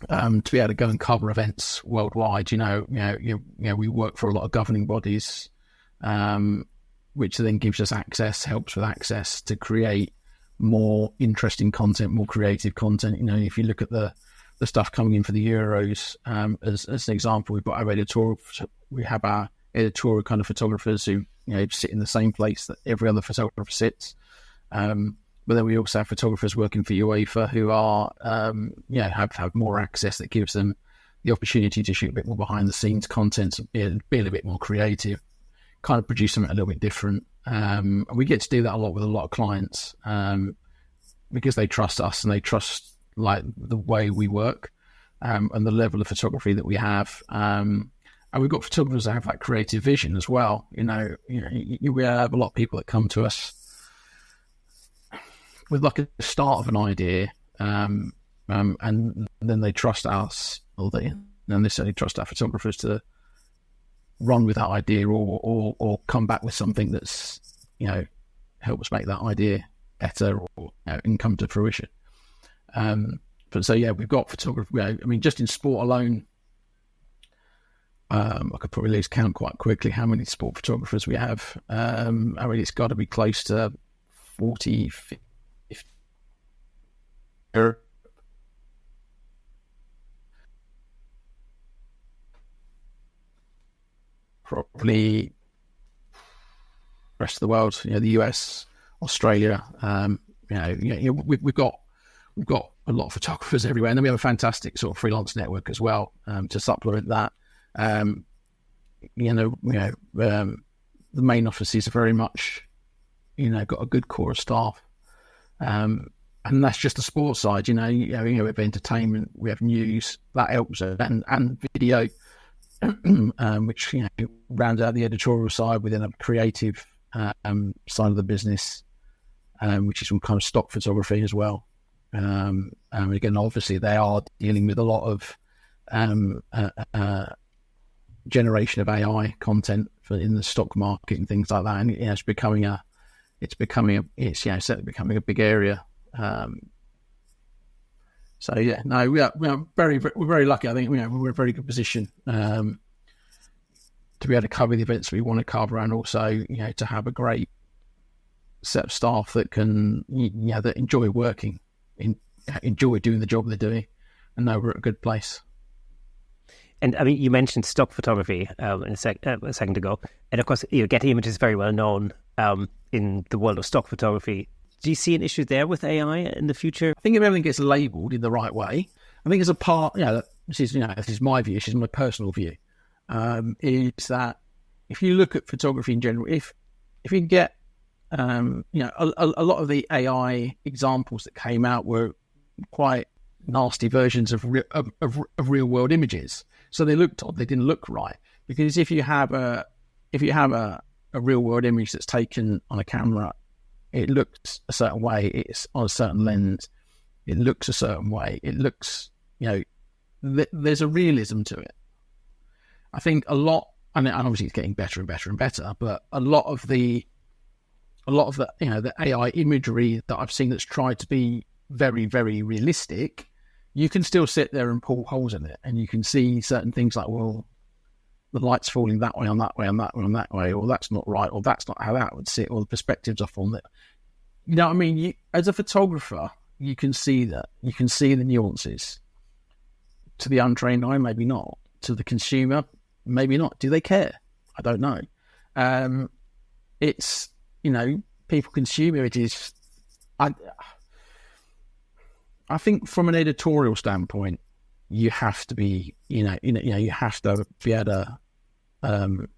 to be able to go and cover events worldwide. We work for a lot of governing bodies, which then gives us helps with access to create more interesting content, more creative content. If you look at the stuff coming in for the Euros, as an example, we have our editorial kind of photographers who sit in the same place that every other photographer sits. But then we also have photographers working for UEFA who are have more access, that gives them the opportunity to shoot a bit more behind the scenes content, be a bit more creative, kind of produce something a little bit different. And we get to do that a lot with a lot of clients, because they trust us and they trust like the way we work, and the level of photography that we have. And we've got photographers that have that creative vision as well. We have a lot of people that come to us with like a start of an idea, and then they trust us, or they don't necessarily trust our photographers to run with that idea, or come back with something that's help us make that idea better, or and come to fruition. But so we've got photography. I mean, just in sport alone, I could probably lose count quite quickly how many sport photographers we have. I mean, it's got to be close to 40, 50. Probably rest of the world, the US, Australia. We've got a lot of photographers everywhere, and then we have a fantastic sort of freelance network as well, to supplement that. The main offices are very much, got a good core of staff, and that's just the sports side. We have entertainment, we have news that helps, and video, which rounds out the editorial side. We then have creative side of the business, which is some kind of stock photography as well. And again, obviously, they are dealing with a lot of generation of AI content in the stock market and things like that, and it's certainly becoming a big area. We're very lucky. I think we're in a very good position to be able to cover the events we want to cover, and also to have a great set of staff that can that enjoy working, enjoy doing the job they're doing, and know we're at a good place. And I mean, you mentioned stock photography a second ago, and of course, Getty Images is very well known in the world of stock photography. Do you see an issue there with AI in the future? I think if everything gets labelled in the right way, I think as a part, this is my view, this is my personal view, is that if you look at photography in general, if you get, a lot of the AI examples that came out were quite nasty versions of real world images. So they looked odd, they didn't look right. Because if you have a real world image that's taken on a camera, it looks a certain way, it's on a certain lens, it looks a certain way, it looks, there's a realism to it. I think a lot, and obviously it's getting better and better and better, but a lot of the the AI imagery that I've seen that's tried to be very, very realistic, you can still sit there and pull holes in it, and you can see certain things like, well, the light's falling that way, on that way, on that way, on that way, or that's not right, or that's not how that would sit, or the perspective's off on it. You know what I mean? As a photographer, you can see that. You can see the nuances. To the untrained eye, maybe not. To the consumer, maybe not. Do they care? I don't know. It's, people consume images, I think from an editorial standpoint, you have to be, you have to be able to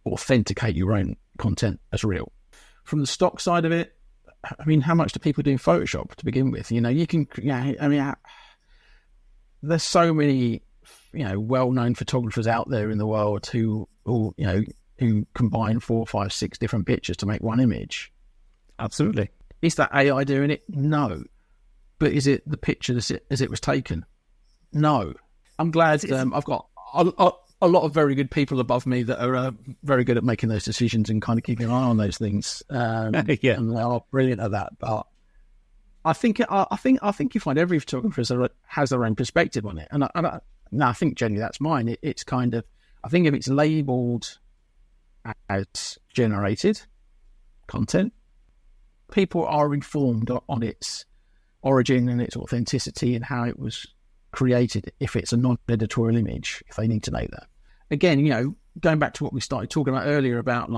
authenticate your own content as real. From the stock side of it, I mean, how much do people do in Photoshop to begin with? You can, there's so many, well-known photographers out there in the world who combine 4, 5, 6 different pictures to make one image. Absolutely. Is that AI doing it? No. But is it the picture as it was taken? No. I'm glad I've got a lot of very good people above me that are very good at making those decisions and kind of keeping an eye on those things. And they are brilliant at that. But I think you find every photographer has their own perspective on it. And I think generally that's mine. It's kind of, I think if it's labelled as generated content, people are informed on its origin and its authenticity and how it was created. If it's a non-editorial image, if they need to know that. Again, going back to what we started talking about earlier about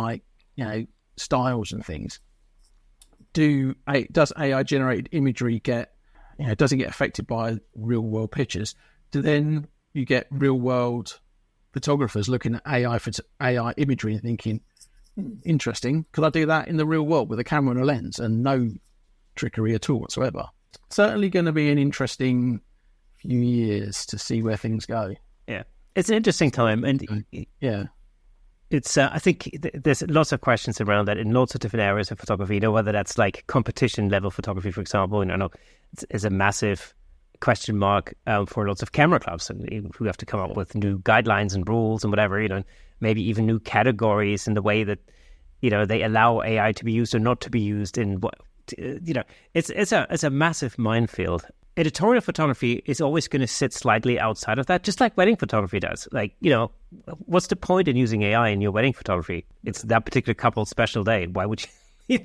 styles and things. Does AI generated imagery does it get affected by real world pictures? Then you get real world photographers looking at AI imagery and thinking, interesting, could I do that in the real world with a camera and a lens and no trickery at all whatsoever? Certainly going to be an interesting few years to see where things go. Yeah, it's an interesting time, and it's I think there's lots of questions around that in lots of different areas of photography. Whether that's like competition level photography, for example, I know it's a massive question mark for lots of camera clubs, and who have to come up with new guidelines and rules and whatever. Maybe even new categories in the way that they allow AI to be used or not to be used in what. It's a massive minefield. Editorial photography is always going to sit slightly outside of that, just like wedding photography does. What's the point in using AI in your wedding photography? It's that particular couple's special day. Why would you,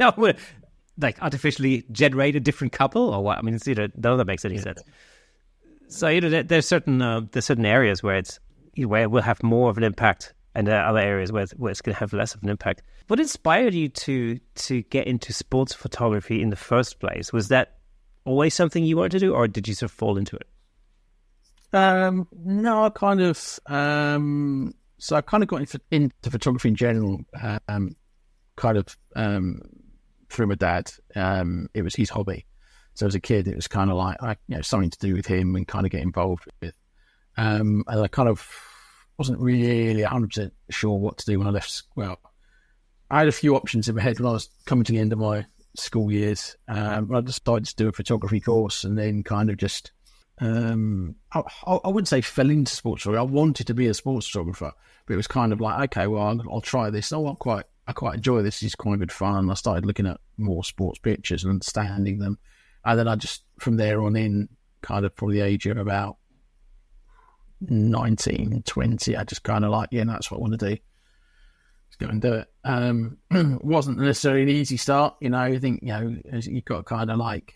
artificially generate a different couple or what? I mean, none of that makes any sense. So there's certain areas where where it will have more of an impact, and there are other areas where it's going to have less of an impact. What inspired you to get into sports photography in the first place? Was that always something you wanted to do, or did you sort of fall into it? No, I kind of... so I kind of got into photography in general, through my dad. It was his hobby. So as a kid, it was kind of like, something to do with him and kind of get involved with. And I kind of wasn't really 100% sure what to do when I left. Well, I had a few options in my head when I was coming to the end of my school years. I decided to do a photography course and then kind of just, I wouldn't say fell into sports photography. I wanted to be a sports photographer, but it was kind of like, okay, well, I'll try this. I quite enjoy this. It's quite good fun. I started looking at more sports pictures and understanding them. And then I just, from there on in, kind of probably the age of about 19, 20, I just kind of like, that's what I want to do. Let's go and do it. It wasn't necessarily an easy start, I think, you've got to kind of like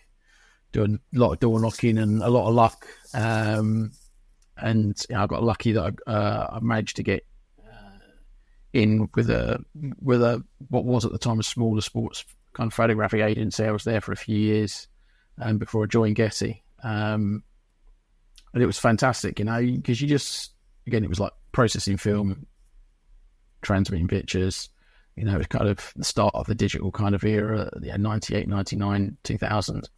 do a lot of door knocking and a lot of luck. And I got lucky that I managed to get in with a what was at the time a smaller sports kind of photographic agency. I was there for a few years before I joined Getty. And it was fantastic, because you just, again, it was like processing film, transmitting pictures. It was kind of the start of the digital kind of era, 98, 99, 2000.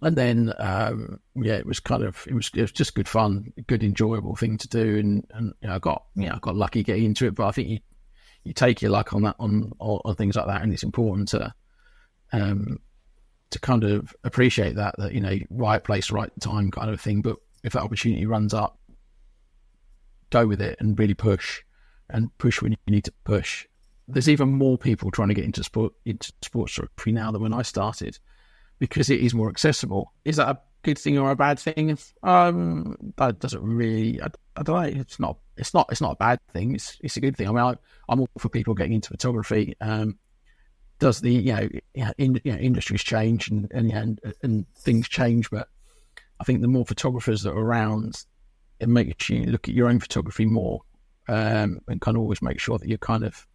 And then, it was just good fun, a good enjoyable thing to do. And I got lucky getting into it, but I think you take your luck on that, on things like that. And it's important to kind of appreciate that, right place, right time kind of thing. But if that opportunity runs up, go with it and really push when you need to push. There's even more people trying to get into sports photography now than when I started, because it is more accessible. Is that a good thing or a bad thing? That doesn't really. I don't know. It's not a bad thing. It's a good thing. I mean, I'm all for people getting into photography. Does the industries change and things change, but I think the more photographers that are around, it makes you look at your own photography more, and kind of always make sure that you're kind of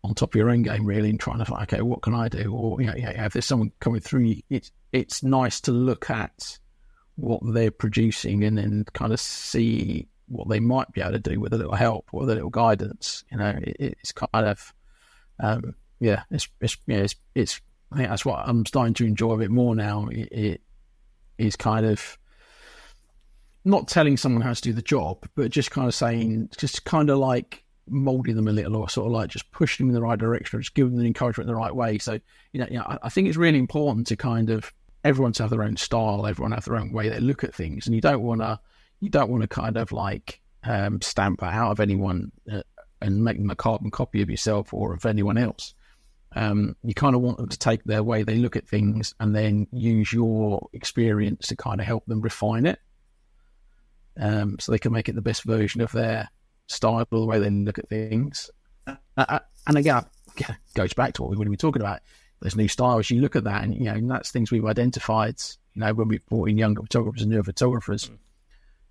on top of your own game, really, and trying to find, okay, what can I do? Or, if there's someone coming through, it's nice to look at what they're producing and then kind of see what they might be able to do with a little help or with a little guidance. It's kind of, it's I think that's what I'm starting to enjoy a bit more now. It is kind of not telling someone how to do the job, but just kind of saying, just kind of like molding them a little, or sort of like just pushing them in the right direction, or just giving them encouragement in the right way. So, I think it's really important to kind of everyone to have their own style, everyone have their own way they look at things, and you don't want to kind of like stamp that out of anyone and make them a carbon copy of yourself or of anyone else. You kind of want them to take their way they look at things and then use your experience to kind of help them refine it, so they can make it the best version of their style or the way they look at things. And again, it goes back to what we were talking about. There's new styles. You look at that, and that's things we've identified. When we brought in younger photographers and newer photographers,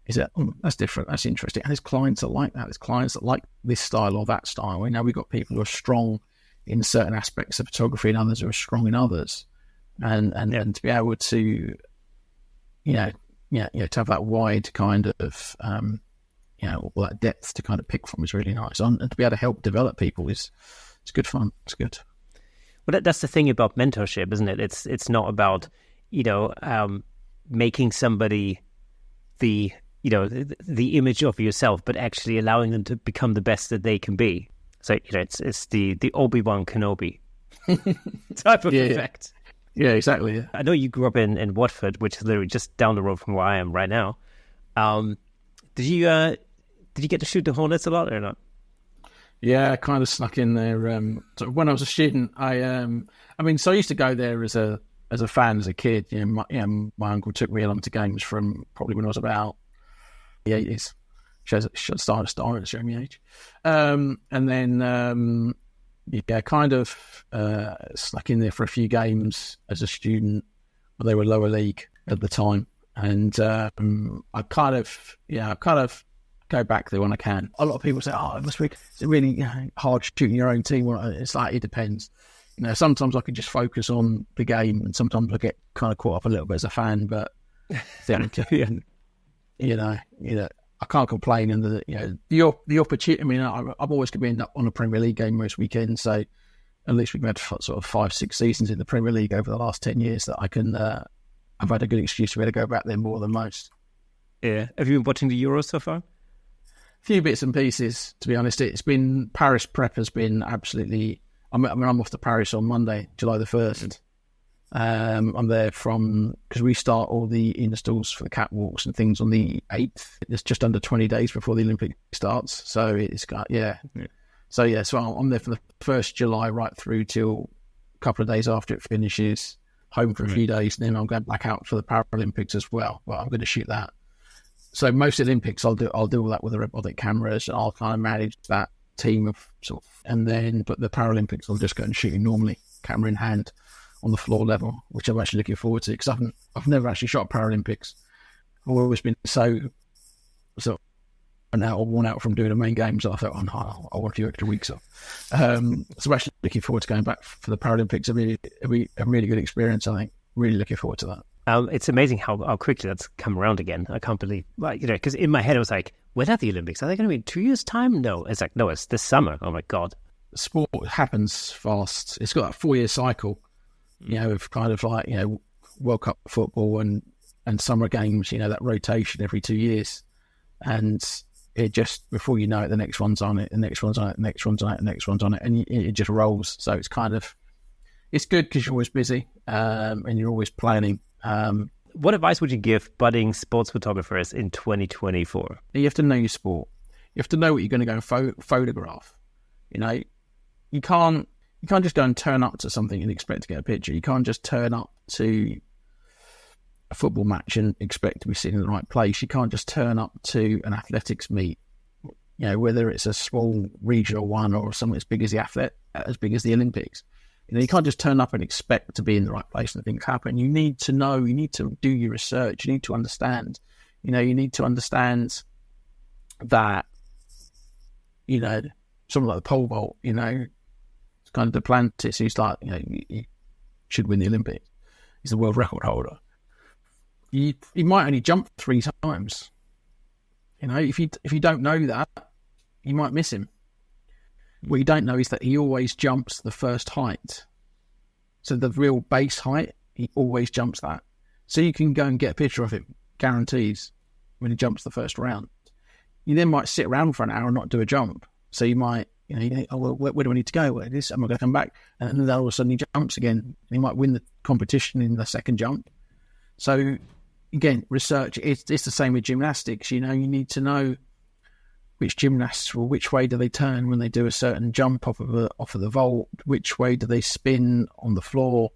is that that's different, that's interesting. And there's clients that like that. There's clients that like this style or that style. We've got people who are strong in certain aspects of photography, and others who are strong in others, and to be able to, to have that wide kind of, all that depth to kind of pick from is really nice. And to be able to help develop people it's good fun. It's good. Well, that's the thing about mentorship, isn't it? It's not about, making somebody the image of yourself, but actually allowing them to become the best that they can be. So, it's the Obi-Wan Kenobi type of effect. Yeah, exactly. Yeah. I know you grew up in Watford, which is literally just down the road from where I am right now. Did you get to shoot the Hornets a lot or not? Yeah, I kind of snuck in there. So when I was a student, I used to go there as a fan as a kid. My uncle took me along to games from probably when I was about the 80s. Should start to show me age. And then kind of snuck in there for a few games as a student. They were lower league at the time, and I kind of go back there when I can. A lot of people say, "Oh, it must be really hard shooting your own team." It's like, it depends. Sometimes I can just focus on the game, and sometimes I get kind of caught up a little bit as a fan. But I can't complain. And the opportunity. I've always going to end up on a Premier League game most weekends. So at least we've had sort of 5-6 seasons in the Premier League over the last 10 years that I can. I've had a good excuse to be able to go back there more than most. Yeah. Have you been watching the Euros so far? A few bits and pieces, to be honest. It's been Paris prep has been absolutely. I'm off to Paris on Monday, July the 1st. I'm there because we start all the installs for the catwalks and things on the 8th. It's just under 20 days before the Olympic starts. So it's got, So I'm there for the 1st July right through till a couple of days after it finishes, home for a few days. And then I'm going back out for the Paralympics as well. But I'm going to shoot that. So most Olympics, I'll do all that with the robotic cameras. And I'll kind of manage that team of but the Paralympics, I'll just go and shoot normally, camera in hand, on the floor level, which I'm actually looking forward to, because I've never actually shot Paralympics. I've always been so worn out from doing the main games. I thought, I want a few extra weeks off. So I'm actually looking forward to going back for the Paralympics. It'll be a really good experience, I think. Really looking forward to that. It's amazing how quickly that's come around again. I can't believe, because in my head I was like, when are the Olympics? Are they going to be in 2 years' time? No, it's like, no, it's this summer. Oh my God. Sport happens fast. It's got a 4-year cycle, of kind of like, World Cup football and summer games, that rotation every 2 years. And it just, before you know it, the next one's on it, the next one's on it, the next one's on it, the next one's on it. And it just rolls. So it's kind of, it's good because you're always busy and you're always planning. What advice would you give budding sports photographers in 2024? You have to know your sport. You have to know what you're going to go and photograph. You can't just go and turn up to something and expect to get a picture. You can't just turn up to a football match and expect to be sitting in the right place. You can't just turn up to an athletics meet, whether it's a small regional one or something as big as the Olympics. You can't just turn up and expect to be in the right place and things happen. You need to know, you need to do your research, you need to understand. You need to understand that, something like the pole vault, kind of Duplantis, who's like, he should win the Olympics. He's the world record holder. He might only jump 3 times. If you don't know that, you might miss him. What you don't know is that he always jumps the first height. So the real base height, he always jumps that. So you can go and get a picture of him, guarantees, when he jumps the first round. You then might sit around for an hour and not do a jump. So you might, you think, oh, well, where do I need to go? Where is this? Am I going to come back? And then all of a sudden he jumps again. He might win the competition in the second jump. So again, research, it's the same with gymnastics. You need to know which gymnasts, or which way do they turn when they do a certain jump off of the vault, which way do they spin on the floor,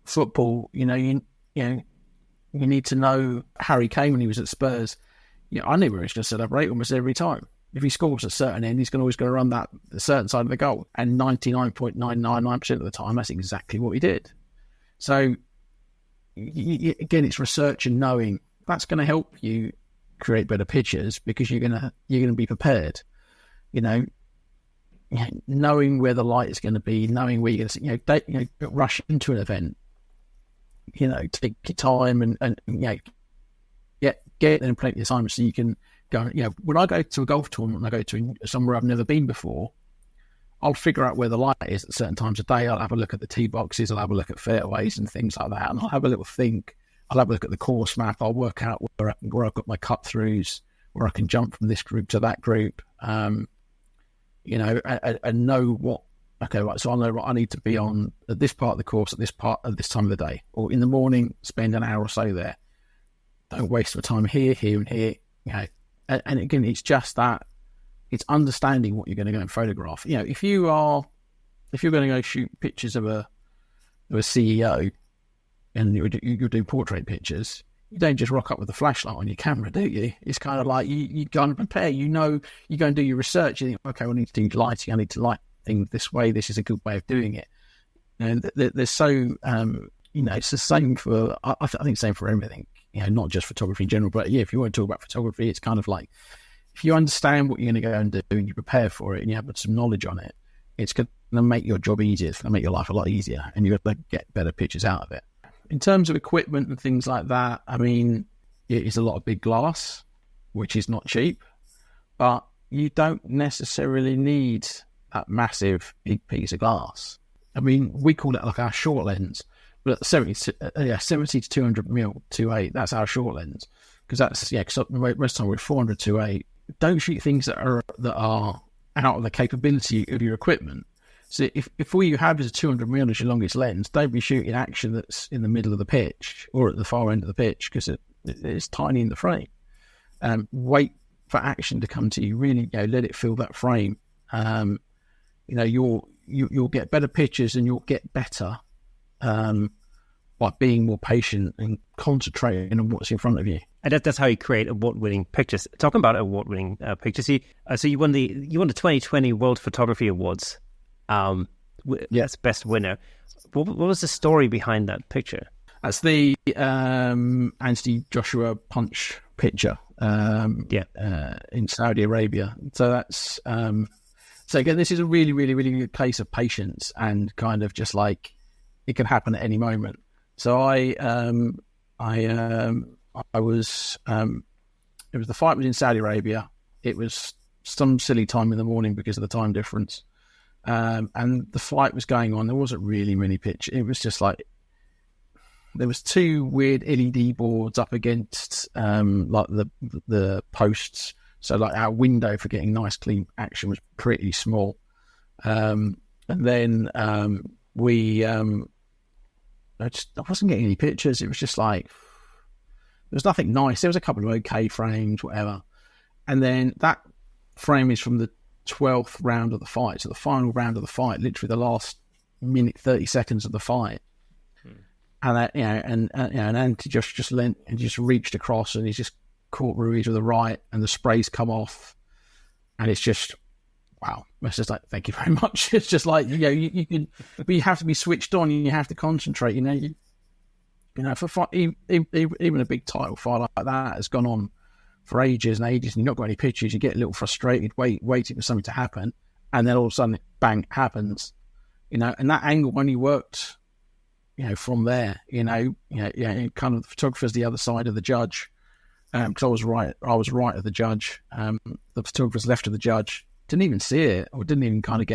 football, you need to know Harry Kane when he was at Spurs. I knew where he was going to celebrate almost every time. If he scores at a certain end, he's always going to run that a certain side of the goal. And 99.999% of the time, that's exactly what he did. So again, it's research and knowing. That's going to help you create better pictures, because you're going to be prepared. Knowing where the light is going to be, knowing where you're going to rush into an event. Take your time and get there in plenty of time so you can go. When I go to a golf tournament, I go to somewhere I've never been before, I'll figure out where the light is at certain times of day. I'll have a look at the tee boxes, I'll have a look at fairways and things like that, and I'll have a little think. I'll have a look at the course map. I'll work out where I've got my cut throughs, where I can jump from this group to that group. And know what. Okay, right. So I know what I need to be on at this part of the course at this time of the day, or in the morning. Spend an hour or so there. Don't waste my time here, and here. And again, it's just that. It's understanding what you're going to go and photograph. If you're going to go shoot pictures of a CEO, and you're doing portrait pictures, you don't just rock up with a flashlight on your camera, do you? It's kind of like you kind of prepare. You go and do your research. You think, okay, I need to do lighting. I need to light things this way. This is a good way of doing it. And there's so it's the same for. I think the same for everything. Not just photography in general, but if you want to talk about photography, it's kind of like, if you understand what you're going to go and do and you prepare for it and you have some knowledge on it, it's going to make your job easier. It's going to make your life a lot easier, and you're going to get better pictures out of it. In terms of equipment and things like that, it is a lot of big glass, which is not cheap, but you don't necessarily need that massive big piece of glass. We call it like our short lens, but 70 to 200mm 2.8, that's our short lens. Because that's, most of the time we're 400 2.8. Don't shoot things that are out of the capability of your equipment. So if all you have is a 200mm as your longest lens, don't be shooting action that's in the middle of the pitch or at the far end of the pitch, because it's tiny in the frame. Wait for action to come to you. Really, let it fill that frame. You'll get better pictures, and you'll get better by being more patient and concentrating on what's in front of you. And that's how you create award-winning pictures. Talking about award-winning pictures, so you won the 2020 World Photography Awards. Yes, best winner. What was the story behind that picture? That's the Anthony Joshua punch picture. In Saudi Arabia. So that's so again, this is a really, really, really good case of patience, and kind of just like it can happen at any moment. So I was the fight was in Saudi Arabia. It was some silly time in the morning because of the time difference. And the fight was going on. There wasn't really many pitch. It was just like there was 2 weird LED boards up against like the posts. So like our window for getting nice clean action was pretty small. And then I wasn't getting any pictures. It was just like there was nothing nice. There was a couple of okay frames, whatever. And then that frame is from the 12th round of the fight, so the final round of the fight, literally the last minute 30 seconds of the fight. And that, and Andy just leant and just reached across, and he's just caught Ruiz with the right, and the spray's come off, and it's just wow. It's just like, thank you very much. It's just like you can, but you have to be switched on, and you have to concentrate. For even a big title fight like that has gone on for ages and ages, and you've not got any pictures. You get a little frustrated, waiting for something to happen, and then all of a sudden, bang, happens, and that angle only worked, from there, kind of the photographer's the other side of the judge, because I was right of the judge. The photographer's left of the judge, didn't even see it, or didn't even kind of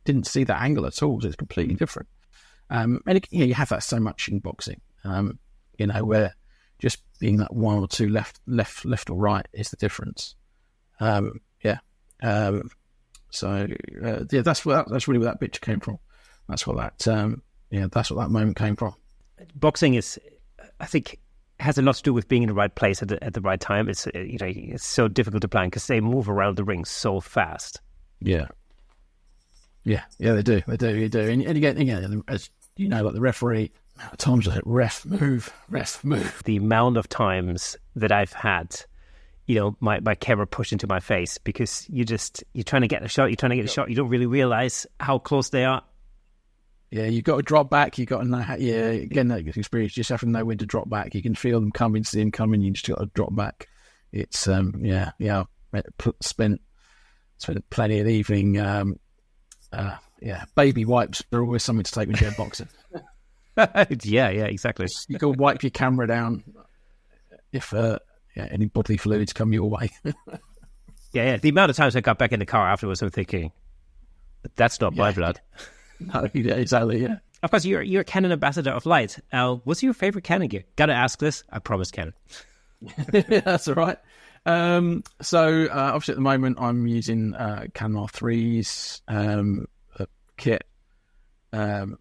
didn't see that angle at all. So it's completely different. And you have that so much in boxing, where just being that one or two left or right is the difference. So that's really where that picture came from. That's what that's what that moment came from. Boxing is, I think, has a lot to do with being in the right place at the right time. It's it's so difficult to plan because they move around the ring so fast. Yeah, they do. And again, as you know, like the referee, at times like ref move. The amount of times that I've had, my camera pushed into my face because you're trying to get a shot. You don't really realize how close they are. Yeah, you've got to drop back. You've got to know how. Yeah, again, that experience. You just have to know when to drop back. You can feel them coming, see them coming. You just got to drop back. It's spent plenty of the evening. Baby wipes are always something to take when you're boxing. yeah, exactly. You can wipe your camera down if any bodily fluids come your way. yeah. The amount of times I got back in the car afterwards, I'm thinking, that's not my blood. No, exactly. Yeah. Of course, you're a Canon ambassador of light. What's your favorite Canon gear? Gotta ask this. I promise, Canon. That's all right. So obviously at the moment I'm using Canon R3's kit. One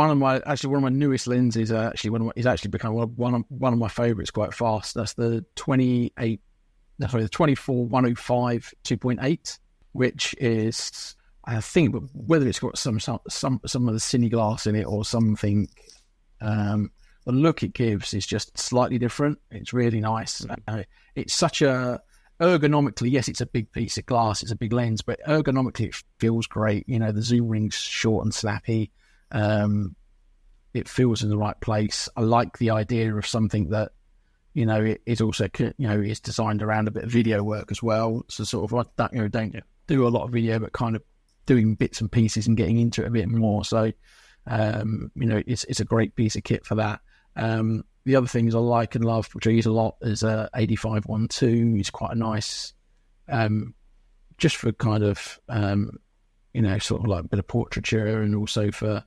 of my newest lenses is actually become one of my favourites quite fast. That's the 24-105 2.8, which is, I think, whether it's got some of the cine glass in it or something, the look it gives is just slightly different. It's really nice. It's such a ergonomically, yes, it's a big piece of glass, it's a big lens, but ergonomically it feels great. The zoom ring's short and snappy. It feels in the right place. I like the idea of something that, it is also, is designed around a bit of video work as well. So sort of don't do a lot of video, but kind of doing bits and pieces and getting into it a bit more. So, it's a great piece of kit for that. The other things I like and love, which I use a lot, is 85-1.2. It's quite a nice, just for kind of, sort of like a bit of portraiture, and also for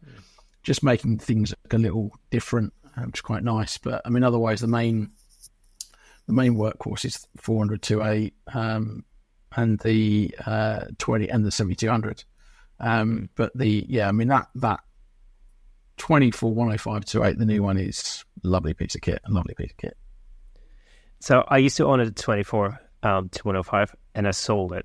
just making things look a little different, which is quite nice. But I mean, otherwise the main workhorse is 400-2.8, and the 20 and the 7200. But that 24-105 2.8, the new one, is a lovely piece of kit. So I used to own a 24 to 105, and I sold it.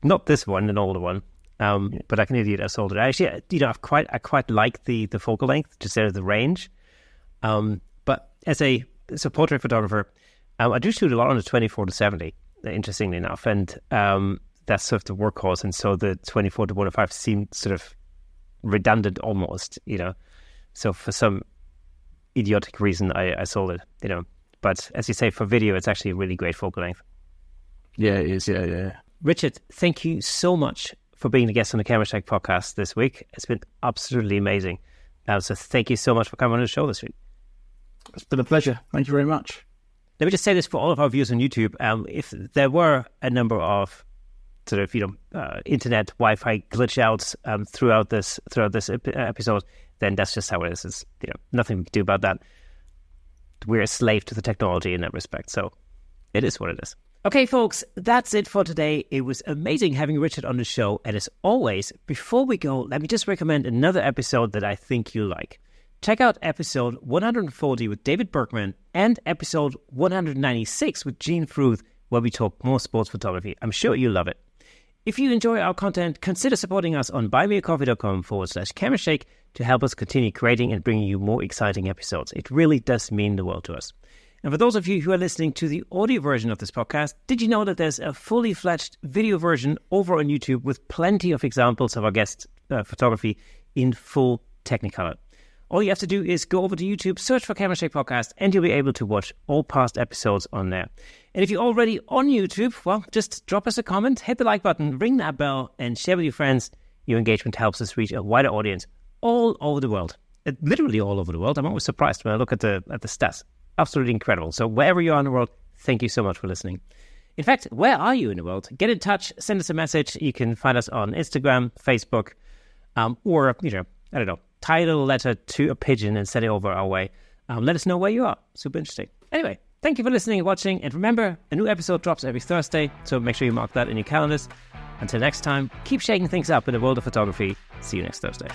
Not this one, an older one. But like an idiot, I sold it. Actually, I quite like the focal length, just out of the range. But as a portrait photographer, I do shoot a lot on the 24 to 70, interestingly enough, and that's sort of the workhorse. And so the 24 to 105 seemed sort of redundant almost, So for some idiotic reason, I sold it, But as you say, for video, it's actually a really great focal length. Yeah, it is. Yeah. Richard, thank you so much for being a guest on the Camera Shake podcast this week. It's been absolutely amazing. So thank you so much for coming on the show this week. It's been a pleasure. Thank you very much. Let me just say this for all of our viewers on YouTube. If there were a number of sort of, internet Wi-Fi glitch outs throughout this episode, then that's just how it is. It's, nothing we can do about that. We're a slave to the technology in that respect. So it is what it is. Okay, folks, that's it for today. It was amazing having Richard on the show. And as always, before we go, let me just recommend another episode that I think you'll like. Check out episode 140 with David Berkman and episode 196 with Gene Fruth, where we talk more sports photography. I'm sure you'll love it. If you enjoy our content, consider supporting us on buymeacoffee.com/camerashake to help us continue creating and bringing you more exciting episodes. It really does mean the world to us. And for those of you who are listening to the audio version of this podcast, did you know that there's a fully fledged video version over on YouTube with plenty of examples of our guest photography in full Technicolor? All you have to do is go over to YouTube, search for Camera Shake Podcast, and you'll be able to watch all past episodes on there. And if you're already on YouTube, well, just drop us a comment, hit the like button, ring that bell, and share with your friends. Your engagement helps us reach a wider audience all over the world. Literally all over the world. I'm always surprised when I look at the stats. Absolutely incredible. So wherever you are in the world, thank you so much for listening. In fact, where are you in the world? Get in touch, send us a message. You can find us on Instagram, Facebook, or, I don't know, tie a little letter to a pigeon and send it over our way. Let us know where you are. Super interesting. Anyway, thank you for listening and watching. And remember, a new episode drops every Thursday, so make sure you mark that in your calendars. Until next time, keep shaking things up in the world of photography. See you next Thursday.